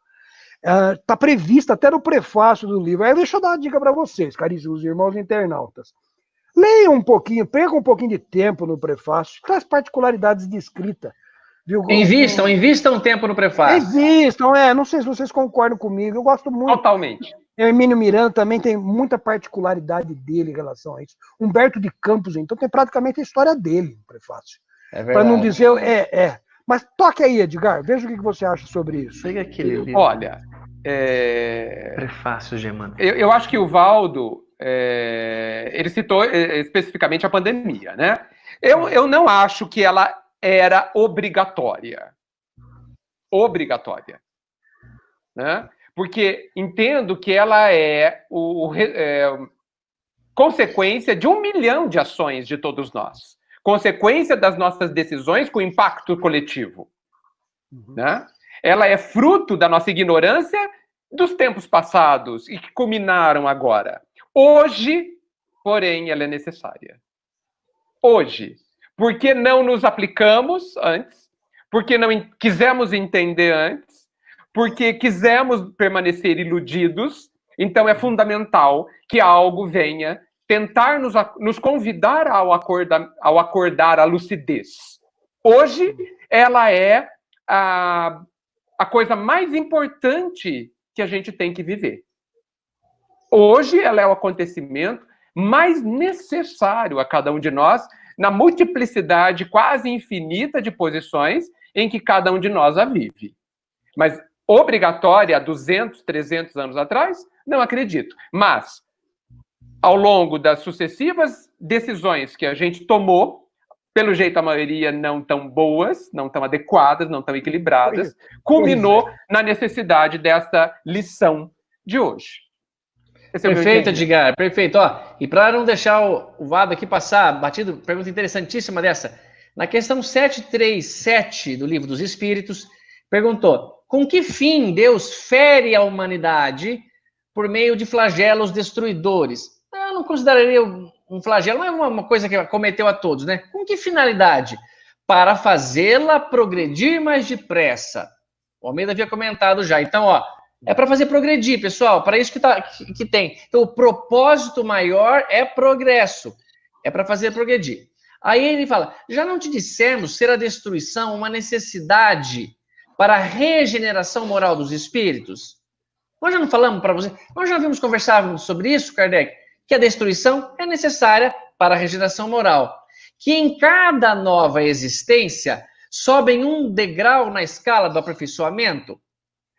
está prevista até no prefácio do livro. Aí deixa eu dar uma dica para vocês, caríssimos irmãos internautas. Leiam um pouquinho, percam um pouquinho de tempo no prefácio, traz particularidades de escrita. Viu? Invistam tempo no prefácio. Não sei se vocês concordam comigo, eu gosto muito. Totalmente. Hermínio Miranda também tem muita particularidade dele em relação a isso. Humberto de Campos, então, tem praticamente a história dele no prefácio. É verdade. Para não dizer, Mas toque aí, Edgar, veja o que você acha sobre isso. Pega aquele livro. Olha, Prefácio de Emmanuel. Eu acho que o Valdo, ele citou especificamente a pandemia, né? Eu não acho que ela era obrigatória. Né? Porque entendo que ela é consequência de 1 milhão de ações de todos nós. Consequência das nossas decisões com impacto coletivo. Né? Ela é fruto da nossa ignorância dos tempos passados e que culminaram agora. Hoje, porém, ela é necessária. Hoje. Porque não nos aplicamos antes, porque não quisemos entender antes, porque quisemos permanecer iludidos, então é fundamental que algo venha tentar nos convidar ao acordar a lucidez. Hoje, ela é a coisa mais importante que a gente tem que viver. Hoje, ela é o acontecimento mais necessário a cada um de nós, na multiplicidade quase infinita de posições em que cada um de nós a vive. Mas obrigatória há 200, 300 anos atrás? Não acredito. Mas, ao longo das sucessivas decisões que a gente tomou, pelo jeito a maioria não tão boas, não tão adequadas, não tão equilibradas, culminou na necessidade dessa lição de hoje. Perfeito, Edgar, perfeito. E para não deixar o Vado aqui passar batido, pergunta interessantíssima dessa. Na questão 737 do Livro dos Espíritos, perguntou: com que fim Deus fere a humanidade por meio de flagelos destruidores? Eu não consideraria um flagelo, não é uma coisa que acometeu a todos, né? Com que finalidade? Para fazê-la progredir mais depressa. O Almeida havia comentado já. Então, é para fazer progredir, pessoal, para isso que tem. Então, o propósito maior é progresso, é para fazer progredir. Aí ele fala, já não te dissemos ser a destruição uma necessidade para a regeneração moral dos espíritos? Nós já não falamos para você, nós já vimos conversar sobre isso, Kardec, que a destruição é necessária para a regeneração moral. Que em cada nova existência sobem um degrau na escala do aperfeiçoamento?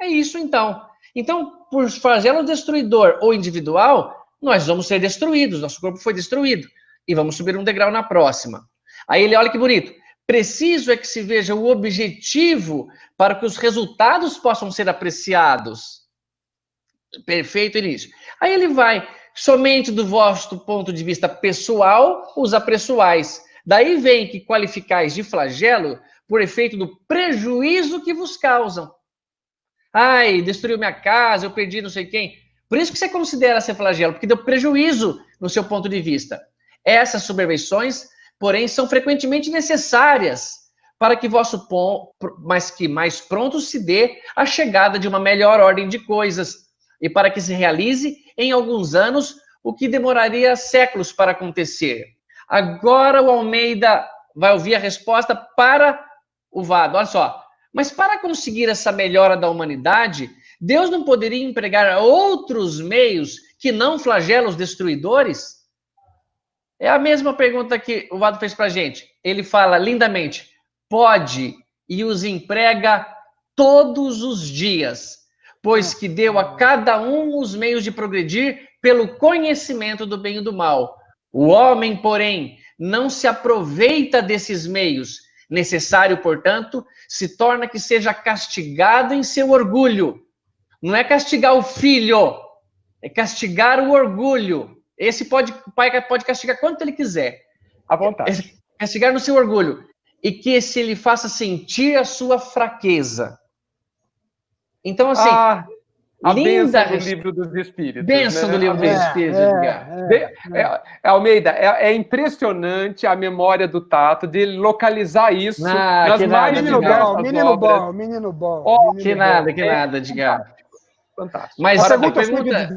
É isso, então. Então, por flagelo destruidor ou individual, nós vamos ser destruídos, nosso corpo foi destruído, e vamos subir um degrau na próxima. Aí ele, olha que bonito, preciso é que se veja o objetivo para que os resultados possam ser apreciados. Perfeito início. Aí ele vai, somente do vosso ponto de vista pessoal, os apessoais. Daí vem que qualificais de flagelo por efeito do prejuízo que vos causam. Ai, destruiu minha casa, eu perdi não sei quem. Por isso que você considera ser flagelo, porque deu prejuízo no seu ponto de vista. Essas sobreveições, porém, são frequentemente necessárias para que mais pronto se dê a chegada de uma melhor ordem de coisas e para que se realize em alguns anos o que demoraria séculos para acontecer. Agora o Almeida vai ouvir a resposta para o Vado. Olha só. Mas para conseguir essa melhora da humanidade, Deus não poderia empregar outros meios que não flagelos destruidores? É a mesma pergunta que o Vado fez para a gente. Ele fala lindamente, pode e os emprega todos os dias, pois que deu a cada um os meios de progredir pelo conhecimento do bem e do mal. O homem, porém, não se aproveita desses meios. Necessário, portanto, se torna que seja castigado em seu orgulho. Não é castigar o filho, é castigar o orgulho. O pai pode castigar quanto ele quiser. À vontade. Castigar no seu orgulho. E que se ele faça sentir a sua fraqueza. Então, assim... A bênção do livro dos Espíritos. Bênção do livro dos Espíritos, Edgar. Almeida, é impressionante a memória do Tato de localizar isso nas mais diversas obras. Menino bom. Que nada, Edgar. Fantástico. Mas a pergunta...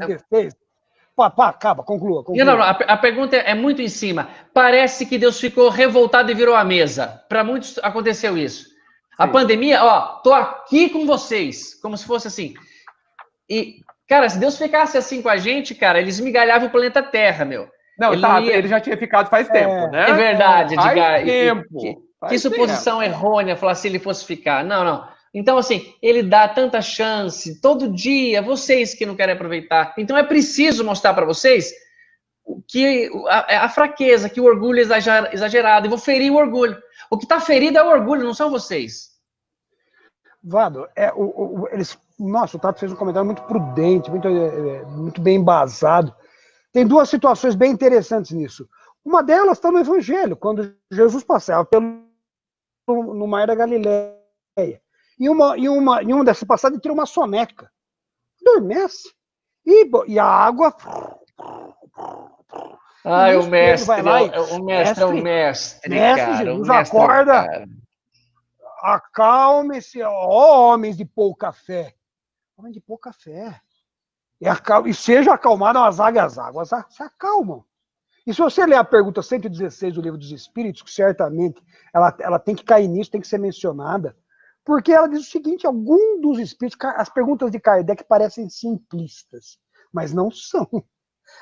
Conclua. Não, a pergunta é muito em cima. Parece que Deus ficou revoltado e virou a mesa. Para muitos aconteceu isso. Sim. A pandemia, tô aqui com vocês, como se fosse assim... E, cara, se Deus ficasse assim com a gente, cara, ele esmigalhava o planeta Terra, meu. Não, ele já tinha ficado faz tempo, né? É verdade, Edgar. Faz tempo. Que suposição errônea falar se ele fosse ficar. Não. Então, assim, ele dá tanta chance, todo dia, vocês que não querem aproveitar. Então, é preciso mostrar para vocês que a fraqueza, que o orgulho é exagerado. E vou ferir o orgulho. O que está ferido é o orgulho, não são vocês. Vado, o Tato fez um comentário muito prudente, muito bem embasado. Tem duas situações bem interessantes nisso. Uma delas está no Evangelho, quando Jesus passava no Mar da Galileia. E uma dessas passagens ele tira uma soneca. Adormece. E a água... o mestre, cara. Jesus acorda... Acalme-se, ó homens de pouca fé. Homem de pouca fé. E seja acalmado as águas se acalmam. E se você ler a pergunta 116 do Livro dos Espíritos, que certamente ela tem que cair nisso, tem que ser mencionada, porque ela diz o seguinte, algum dos espíritos, as perguntas de Kardec parecem simplistas, mas não são.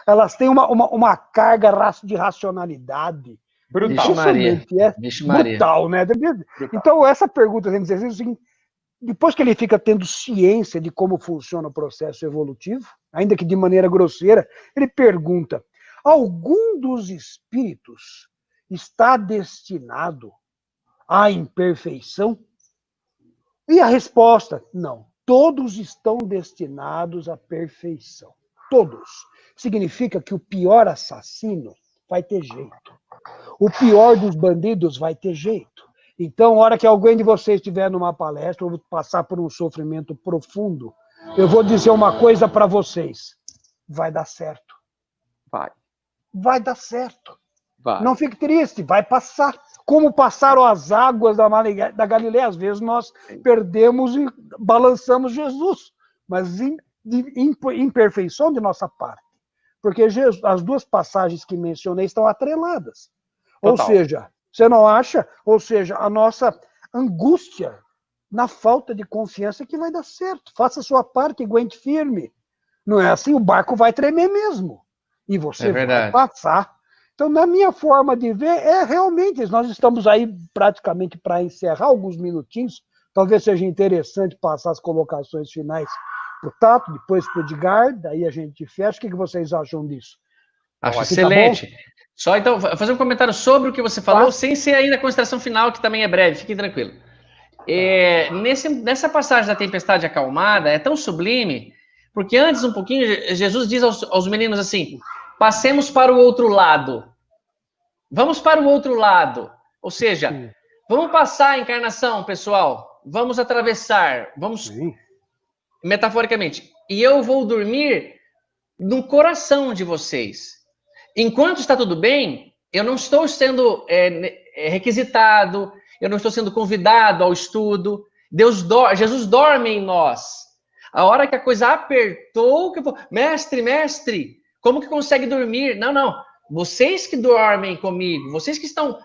Elas têm uma carga de racionalidade, brutal, brutal, né? Então, essa pergunta, é o seguinte, depois que ele fica tendo ciência de como funciona o processo evolutivo, ainda que de maneira grosseira, ele pergunta, algum dos espíritos está destinado à imperfeição? E a resposta, não. Todos estão destinados à perfeição. Todos. Significa que o pior assassino vai ter jeito. O pior dos bandidos vai ter jeito. Então, a hora que alguém de vocês estiver numa palestra ou passar por um sofrimento profundo, eu vou dizer uma coisa para vocês. Vai dar certo. Vai dar certo. Não fique triste, vai passar. Como passaram as águas da Galileia, às vezes nós perdemos e balançamos Jesus, mas de imperfeição de nossa parte. Porque as duas passagens que mencionei estão atreladas. Total. Ou seja, você não acha? Ou seja, a nossa angústia na falta de confiança que vai dar certo. Faça a sua parte, aguente firme. Não é assim? O barco vai tremer mesmo. E você vai passar. Então, na minha forma de ver, realmente, nós estamos aí praticamente para encerrar alguns minutinhos. Talvez seja interessante passar as colocações finais para o Tato, depois para o Edgar, daí a gente fecha. O que vocês acham disso? Acho excelente. Tá, só então, fazer um comentário sobre o que você falou, sem ser ainda a consideração final, que também é breve, fiquem tranquilo. Nessa passagem da tempestade acalmada, é tão sublime, porque antes um pouquinho, Jesus diz aos meninos assim, passemos para o outro lado. Vamos para o outro lado. Ou seja, vamos passar a encarnação, pessoal. Vamos atravessar. Vamos, metaforicamente. E eu vou dormir no coração de vocês. Enquanto está tudo bem, eu não estou sendo requisitado, eu não estou sendo convidado ao estudo. Jesus dorme em nós. A hora que a coisa apertou, mestre, como que consegue dormir? Não. vocês que dormem comigo, vocês que estão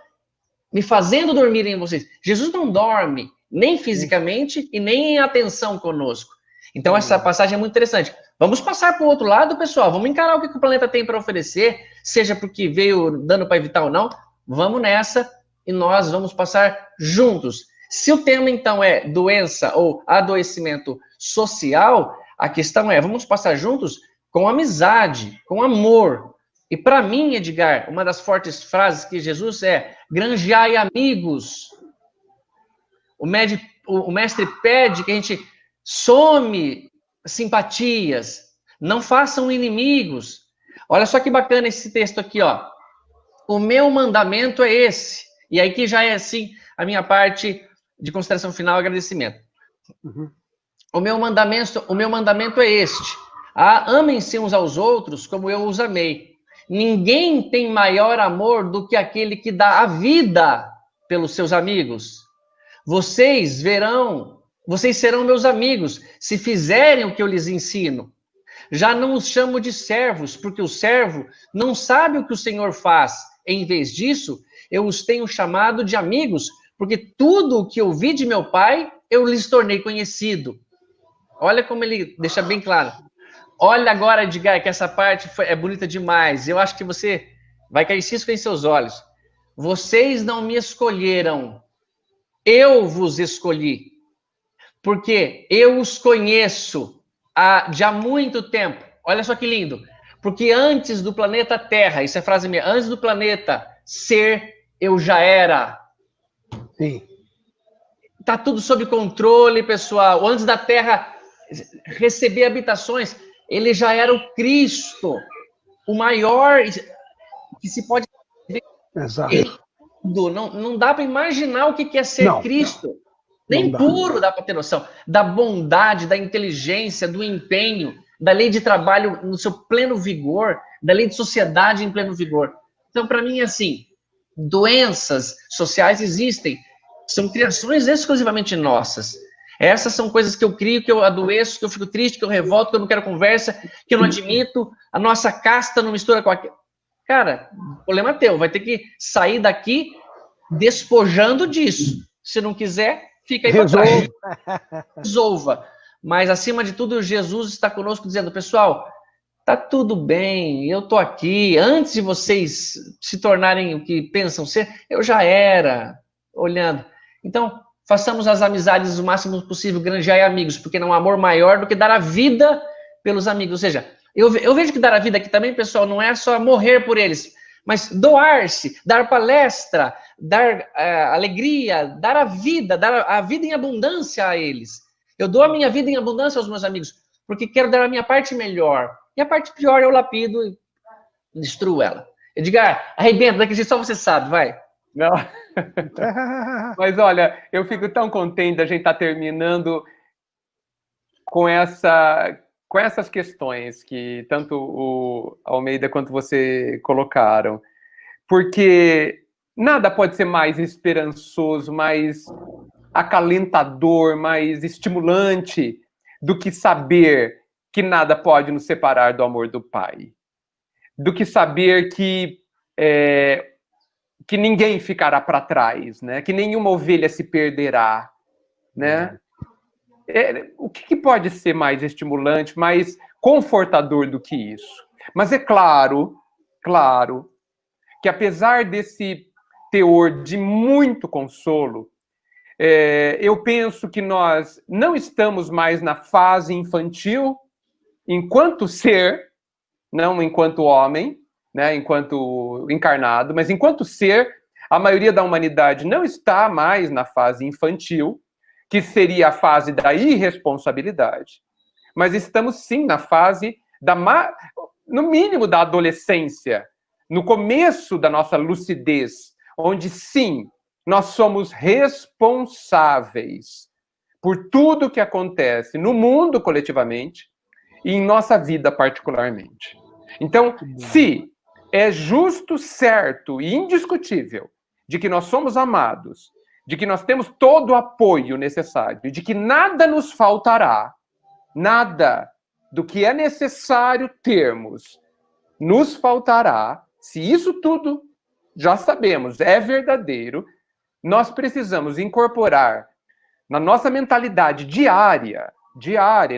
me fazendo dormir em vocês. Jesus não dorme, nem fisicamente e nem em atenção conosco. Então, essa passagem é muito interessante. Vamos passar para o outro lado, pessoal. Vamos encarar o que o planeta tem para oferecer, seja porque veio dano para evitar ou não. Vamos nessa e nós vamos passar juntos. Se o tema, então, é doença ou adoecimento social, a questão é, vamos passar juntos com amizade, com amor. E para mim, Edgar, uma das fortes frases que Jesus é, granjeai amigos. O mestre pede que a gente some simpatias, não façam inimigos. Olha só que bacana esse texto aqui, ó. O meu mandamento é esse. E aí que já é, assim, a minha parte de consideração final, agradecimento. Uhum. O meu mandamento é este. Amem-se uns aos outros como eu os amei. Ninguém tem maior amor do que aquele que dá a vida pelos seus amigos. Vocês serão meus amigos, se fizerem o que eu lhes ensino. Já não os chamo de servos, porque o servo não sabe o que o Senhor faz. Em vez disso, eu os tenho chamado de amigos, porque tudo o que eu vi de meu Pai, eu lhes tornei conhecido. Olha como ele deixa bem claro. Olha agora, Edgar, que essa parte é bonita demais. Eu acho que você vai cair cisco em seus olhos. Vocês não me escolheram, eu vos escolhi. Porque eu os conheço há muito tempo. Olha só que lindo. Porque antes do planeta Terra, isso é frase minha, antes do planeta ser, eu já era. Sim. Tá tudo sob controle, pessoal. Antes da Terra receber habitações, ele já era o Cristo, o maior que se pode ver. Exato. Não dá para imaginar o que é ser Cristo. Nem dá. Puro dá para ter noção da bondade, da inteligência, do empenho, da lei de trabalho no seu pleno vigor, da lei de sociedade em pleno vigor. Então, para mim, assim, doenças sociais existem, são criações exclusivamente nossas. Essas são coisas que eu crio, que eu adoeço, que eu fico triste, que eu revolto, que eu não quero conversa, que eu não admito, a nossa casta não mistura com aquilo. Cara, o problema é teu, vai ter que sair daqui despojando disso. Se não quiser, fica aí para trás. Resolva. Mas, acima de tudo, Jesus está conosco dizendo, pessoal, tá tudo bem, eu tô aqui. Antes de vocês se tornarem o que pensam ser, eu já era, olhando. Então, façamos as amizades o máximo possível, granjeai amigos, porque não há amor maior do que dar a vida pelos amigos. Ou seja, eu vejo que dar a vida aqui também, pessoal, não é só morrer por eles, mas doar-se, dar palestra, dar alegria, dar a vida em abundância a eles. Eu dou a minha vida em abundância aos meus amigos, porque quero dar a minha parte melhor. E a parte pior eu lapido e destruo ela. Edgar, arrebenta, daquele jeito só você sabe, vai. Não. Mas olha, eu fico tão contente da gente estar terminando com essas questões que tanto o Almeida quanto você colocaram. Porque nada pode ser mais esperançoso, mais acalentador, mais estimulante do que saber que nada pode nos separar do amor do Pai. Do que saber que ninguém ficará para trás, né? Que nenhuma ovelha se perderá, né? O que pode ser mais estimulante, mais confortador do que isso? Mas é claro, que apesar desse teor de muito consolo, eu penso que nós não estamos mais na fase infantil, enquanto ser, não enquanto homem, né, enquanto encarnado, mas enquanto ser, a maioria da humanidade não está mais na fase infantil, que seria a fase da irresponsabilidade, mas estamos sim na fase no mínimo da adolescência, no começo da nossa lucidez, onde sim, nós somos responsáveis por tudo que acontece no mundo coletivamente e em nossa vida particularmente. Então, se é justo, certo e indiscutível de que nós somos amados, de que nós temos todo o apoio necessário, de que nada nos faltará, nada do que é necessário termos nos faltará, se isso tudo já sabemos, é verdadeiro, nós precisamos incorporar na nossa mentalidade diária,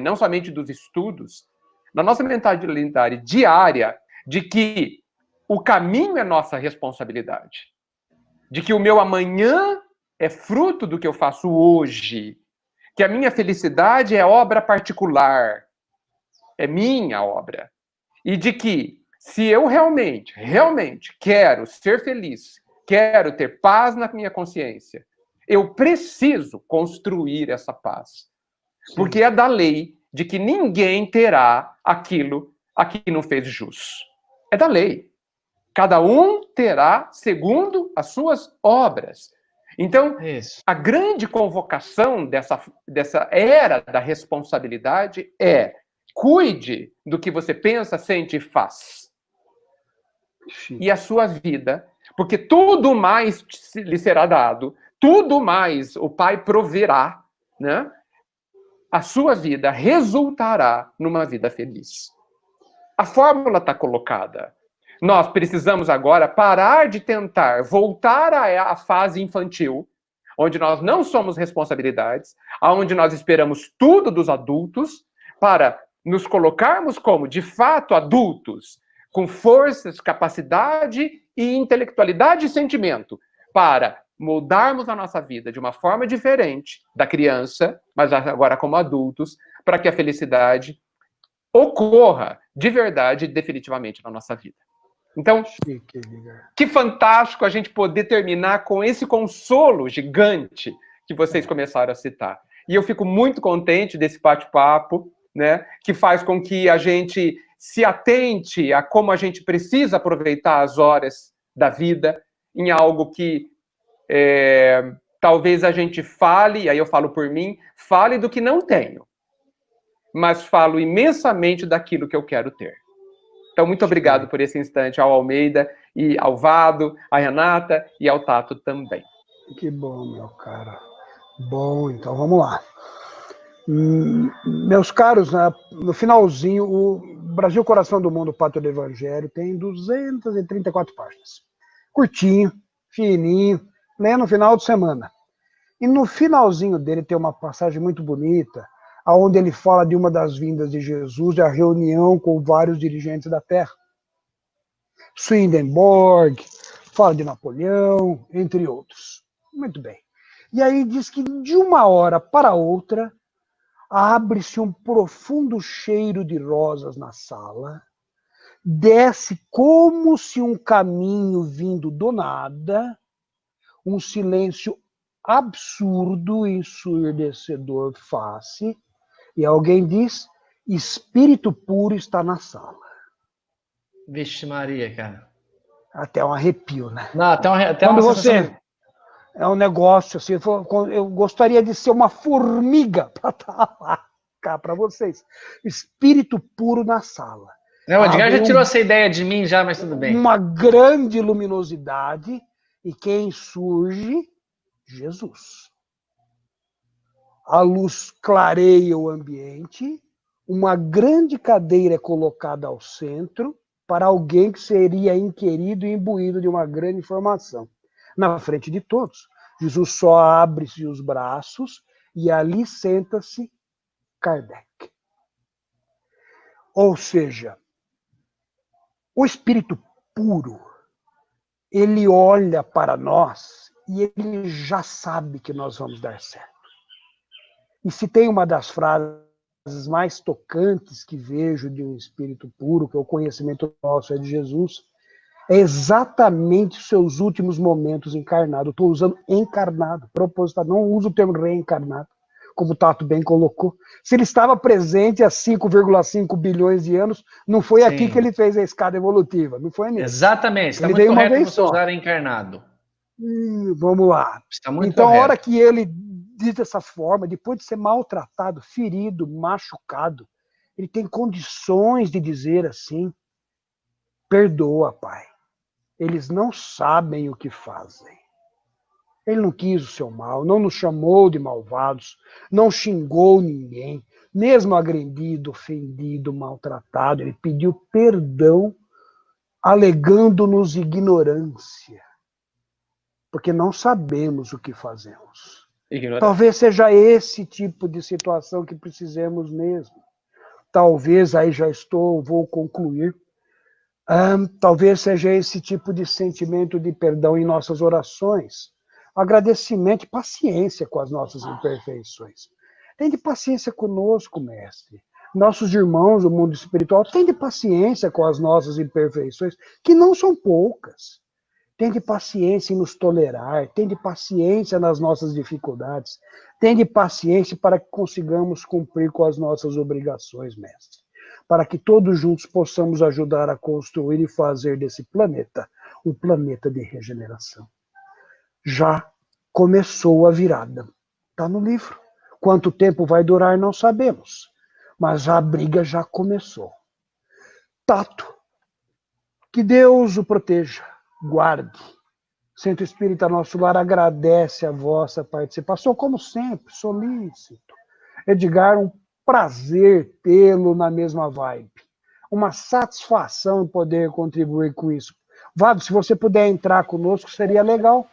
não somente dos estudos, na nossa mentalidade diária, de que o caminho é nossa responsabilidade, de que o meu amanhã é fruto do que eu faço hoje, que a minha felicidade é obra particular, é minha obra, e de que se eu realmente quero ser feliz, quero ter paz na minha consciência, eu preciso construir essa paz. Sim. Porque é da lei de que ninguém terá aquilo a que não fez jus. É da lei. Cada um terá segundo as suas obras. Então, a grande convocação dessa era da responsabilidade é: cuide do que você pensa, sente e faz. Sim. E a sua vida, porque tudo mais lhe será dado, tudo mais o Pai proverá, né? A sua vida resultará numa vida feliz. A fórmula está colocada. Nós precisamos agora parar de tentar voltar à fase infantil, onde nós não somos responsabilidades, onde nós esperamos tudo dos adultos, para nos colocarmos como, de fato, adultos, com forças, capacidade e intelectualidade e sentimento, para moldarmos a nossa vida de uma forma diferente da criança, mas agora como adultos, para que a felicidade ocorra de verdade e definitivamente na nossa vida. Então, que fantástico a gente poder terminar com esse consolo gigante que vocês começaram a citar. E eu fico muito contente desse bate-papo, né, que faz com que a gente se atente a como a gente precisa aproveitar as horas da vida em algo que talvez a gente fale, aí eu falo por mim, fale do que não tenho, mas falo imensamente daquilo que eu quero ter. Então, muito obrigado por esse instante ao Almeida, e ao Vado, à Renata e ao Tato também. Que bom, meu cara. Bom, então vamos lá. Meus caros, no finalzinho, o Brasil Coração do Mundo, Pátria do Evangelho, tem 234 páginas. Curtinho, fininho, lê no final de semana. E no finalzinho dele tem uma passagem muito bonita, onde ele fala de uma das vindas de Jesus, a reunião com vários dirigentes da Terra. Swedenborg, fala de Napoleão, entre outros. Muito bem. E aí diz que de uma hora para outra, abre-se um profundo cheiro de rosas na sala, desce como se um caminho vindo do nada, um silêncio absurdo e ensurdecedor faz-se, e alguém diz: espírito puro está na sala. Vixe Maria, cara. Até um arrepio, né? Não, até quando uma você sensação... É um negócio assim, eu gostaria de ser uma formiga para estar lá, cá para vocês. Espírito puro na sala. Não, o Edgar já tirou essa ideia de mim já, mas tudo bem. Uma grande luminosidade, e quem surge? Jesus. A luz clareia o ambiente, uma grande cadeira é colocada ao centro para alguém que seria inquirido e imbuído de uma grande informação. Na frente de todos, Jesus só abre-se os braços e ali senta-se Kardec. Ou seja, o Espírito puro, ele olha para nós e ele já sabe que nós vamos dar certo. E se tem uma das frases mais tocantes que vejo de um Espírito puro, que é o conhecimento nosso é de Jesus, é exatamente os seus últimos momentos encarnado. Estou usando encarnado, proposital, não uso o termo reencarnado, como o Tato bem colocou. Se ele estava presente há 5,5 bilhões de anos, não foi aqui que ele fez a escada evolutiva, não foi nisso. Exatamente, está muito correto você usar encarnado. Vamos lá. Está muito então, correto. A hora que ele diz dessa forma, depois de ser maltratado, ferido, machucado, ele tem condições de dizer assim: perdoa, Pai. Eles não sabem o que fazem. Ele não quis o seu mal, não nos chamou de malvados, não xingou ninguém, mesmo agredido, ofendido, maltratado, ele pediu perdão alegando-nos ignorância, porque não sabemos o que fazemos. Talvez seja esse tipo de situação que precisemos mesmo. Talvez, aí vou concluir, talvez seja esse tipo de sentimento de perdão em nossas orações, agradecimento e paciência com as nossas imperfeições. Tende paciência conosco, mestre. Nossos irmãos do mundo espiritual, tende paciência com as nossas imperfeições, que não são poucas. Tende paciência em nos tolerar, tende paciência nas nossas dificuldades, tende paciência para que consigamos cumprir com as nossas obrigações, mestre. Para que todos juntos possamos ajudar a construir e fazer desse planeta um planeta de regeneração. Já começou a virada. Está no livro. Quanto tempo vai durar, não sabemos. Mas a briga já começou. Tato, que Deus o proteja, guarde. Centro Espírita Nosso Lar agradece a vossa participação, como sempre, solícito. Edgar, um prazer tê-lo na mesma vibe. Uma satisfação poder contribuir com isso. Vado, se você puder entrar conosco, seria legal.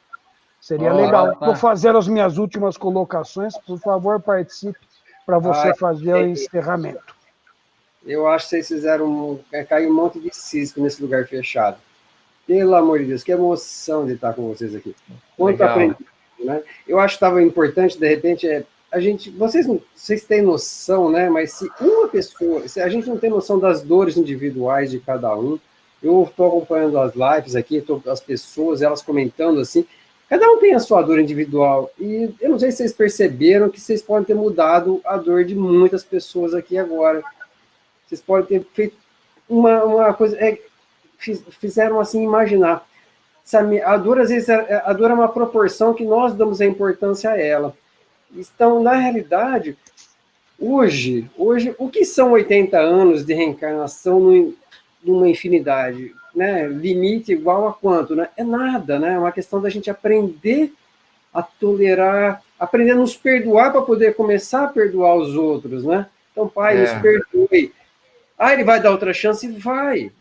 Seria legal. Vou fazer as minhas últimas colocações. Por favor, participe para você fazer o encerramento. Eu acho que vocês fizeram caiu um monte de cisco nesse lugar fechado. Pelo amor de Deus, que emoção de estar com vocês aqui. Quanto aprendi, né? Eu acho que estava importante, de repente, a gente, vocês têm noção, né? Mas se uma pessoa, se a gente não tem noção das dores individuais de cada um, eu estou acompanhando as lives aqui, as pessoas, elas comentando assim, cada um tem a sua dor individual, e eu não sei se vocês perceberam que vocês podem ter mudado a dor de muitas pessoas aqui agora. Vocês podem ter feito uma coisa, fizeram assim imaginar. A dor, às vezes, a dor é uma proporção que nós damos a importância a ela. Então, na realidade, hoje, o que são 80 anos de reencarnação numa infinidade? Né? Limite igual a quanto? Né? É nada, né? É uma questão da gente aprender a tolerar, aprender a nos perdoar para poder começar a perdoar os outros, né? Então, Pai, nos perdoe. Ele vai dar outra chance? Vai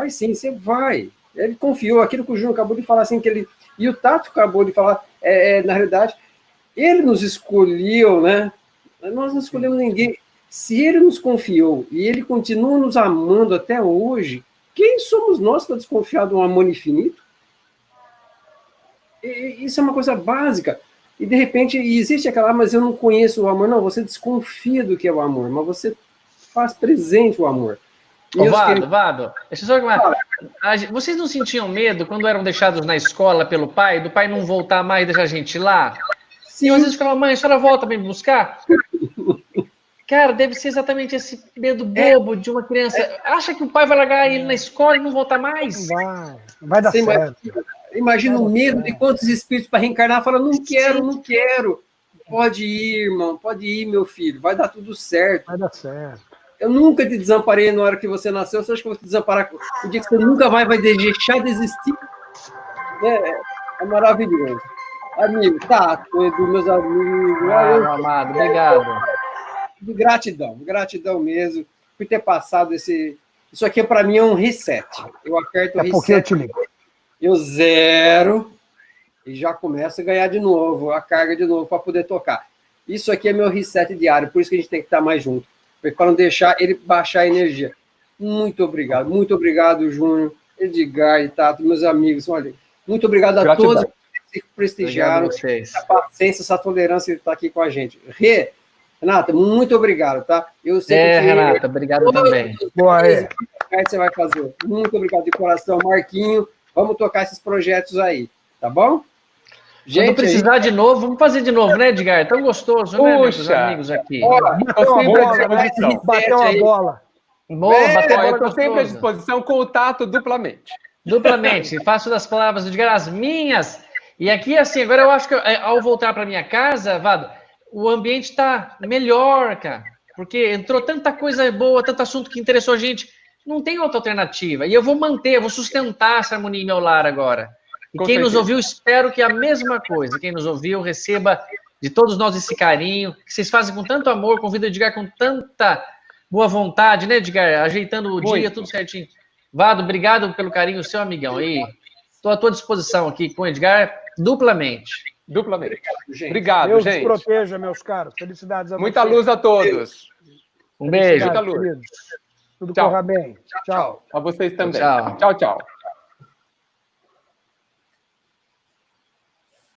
sim, você vai. Ele confiou, aquilo que o Júnior acabou de falar, assim, que ele... E o Tato acabou de falar, na realidade, ele nos escolheu, né? Nós não escolhemos ninguém. Se ele nos confiou e ele continua nos amando até hoje, quem somos nós para desconfiar de um amor infinito? Isso é uma coisa básica. E, de repente, existe aquela, mas eu não conheço o amor. Não, você desconfia do que é o amor, mas você faz presente o amor. Vado, deixa eu só vocês não sentiam medo quando eram deixados na escola pelo pai, do pai não voltar mais e deixar a gente lá? Sim. E às vezes falava, mãe, a senhora volta para me buscar? Cara, deve ser exatamente esse medo bobo de uma criança. Acha que o pai vai largar ele na escola e não voltar mais? Vai dar certo. Imagina o medo de quantos espíritos para reencarnar falam, não quero. Pode ir, irmão, pode ir, meu filho, vai dar tudo certo. Vai dar certo. Eu nunca te desamparei na hora que você nasceu, você acha que eu vou te desamparar o dia que você nunca vai deixar de existir? É maravilhoso. Amigo, Tato, meus amigos. Meu amado, obrigado. De gratidão mesmo, por ter passado esse... Isso aqui, para mim, é um reset. Eu aperto o reset. Porque eu te ligo. Eu zero e já começo a ganhar de novo, a carga de novo para poder tocar. Isso aqui é meu reset diário, por isso que a gente tem que estar mais junto, para não deixar ele baixar a energia. Muito obrigado, Júnior, Edgar e Tato, meus amigos. Olha, muito obrigado a todos que prestigiaram, essa paciência, essa tolerância de estar aqui com a gente. Renata, muito obrigado, tá? Eu sei que Renata, obrigado também. Boa, que você vai fazer. Muito obrigado de coração, Marquinho. Vamos tocar esses projetos aí, tá bom? Gente, quando precisar de novo, vamos fazer de novo, né, Edgar? É tão gostoso, né, meus amigos aqui? Bateu uma bola. Eu estou sempre à disposição com o Tato duplamente. Faço das palavras do Edgar as minhas. E aqui, assim, agora eu acho que ao voltar para minha casa, Vado, o ambiente está melhor, cara. Porque entrou tanta coisa boa, tanto assunto que interessou a gente. Não tem outra alternativa. E eu vou vou sustentar essa harmonia em meu lar agora. E quem nos ouviu, espero que a mesma coisa. Quem nos ouviu, receba de todos nós esse carinho, que vocês fazem com tanto amor, convido o Edgar com tanta boa vontade, né, Edgar? Ajeitando o dia, tudo certinho. Vado, obrigado pelo carinho, seu amigão. E estou à tua disposição aqui com o Edgar duplamente. Duplamente. Obrigado, Deus gente. Deus proteja, meus caros. Felicidades a Muita vocês. luz a todos. Um beijo. Muita luz. Tudo Tchau. corra bem. Tchau. A vocês também. Tchau. Tchau, tchau.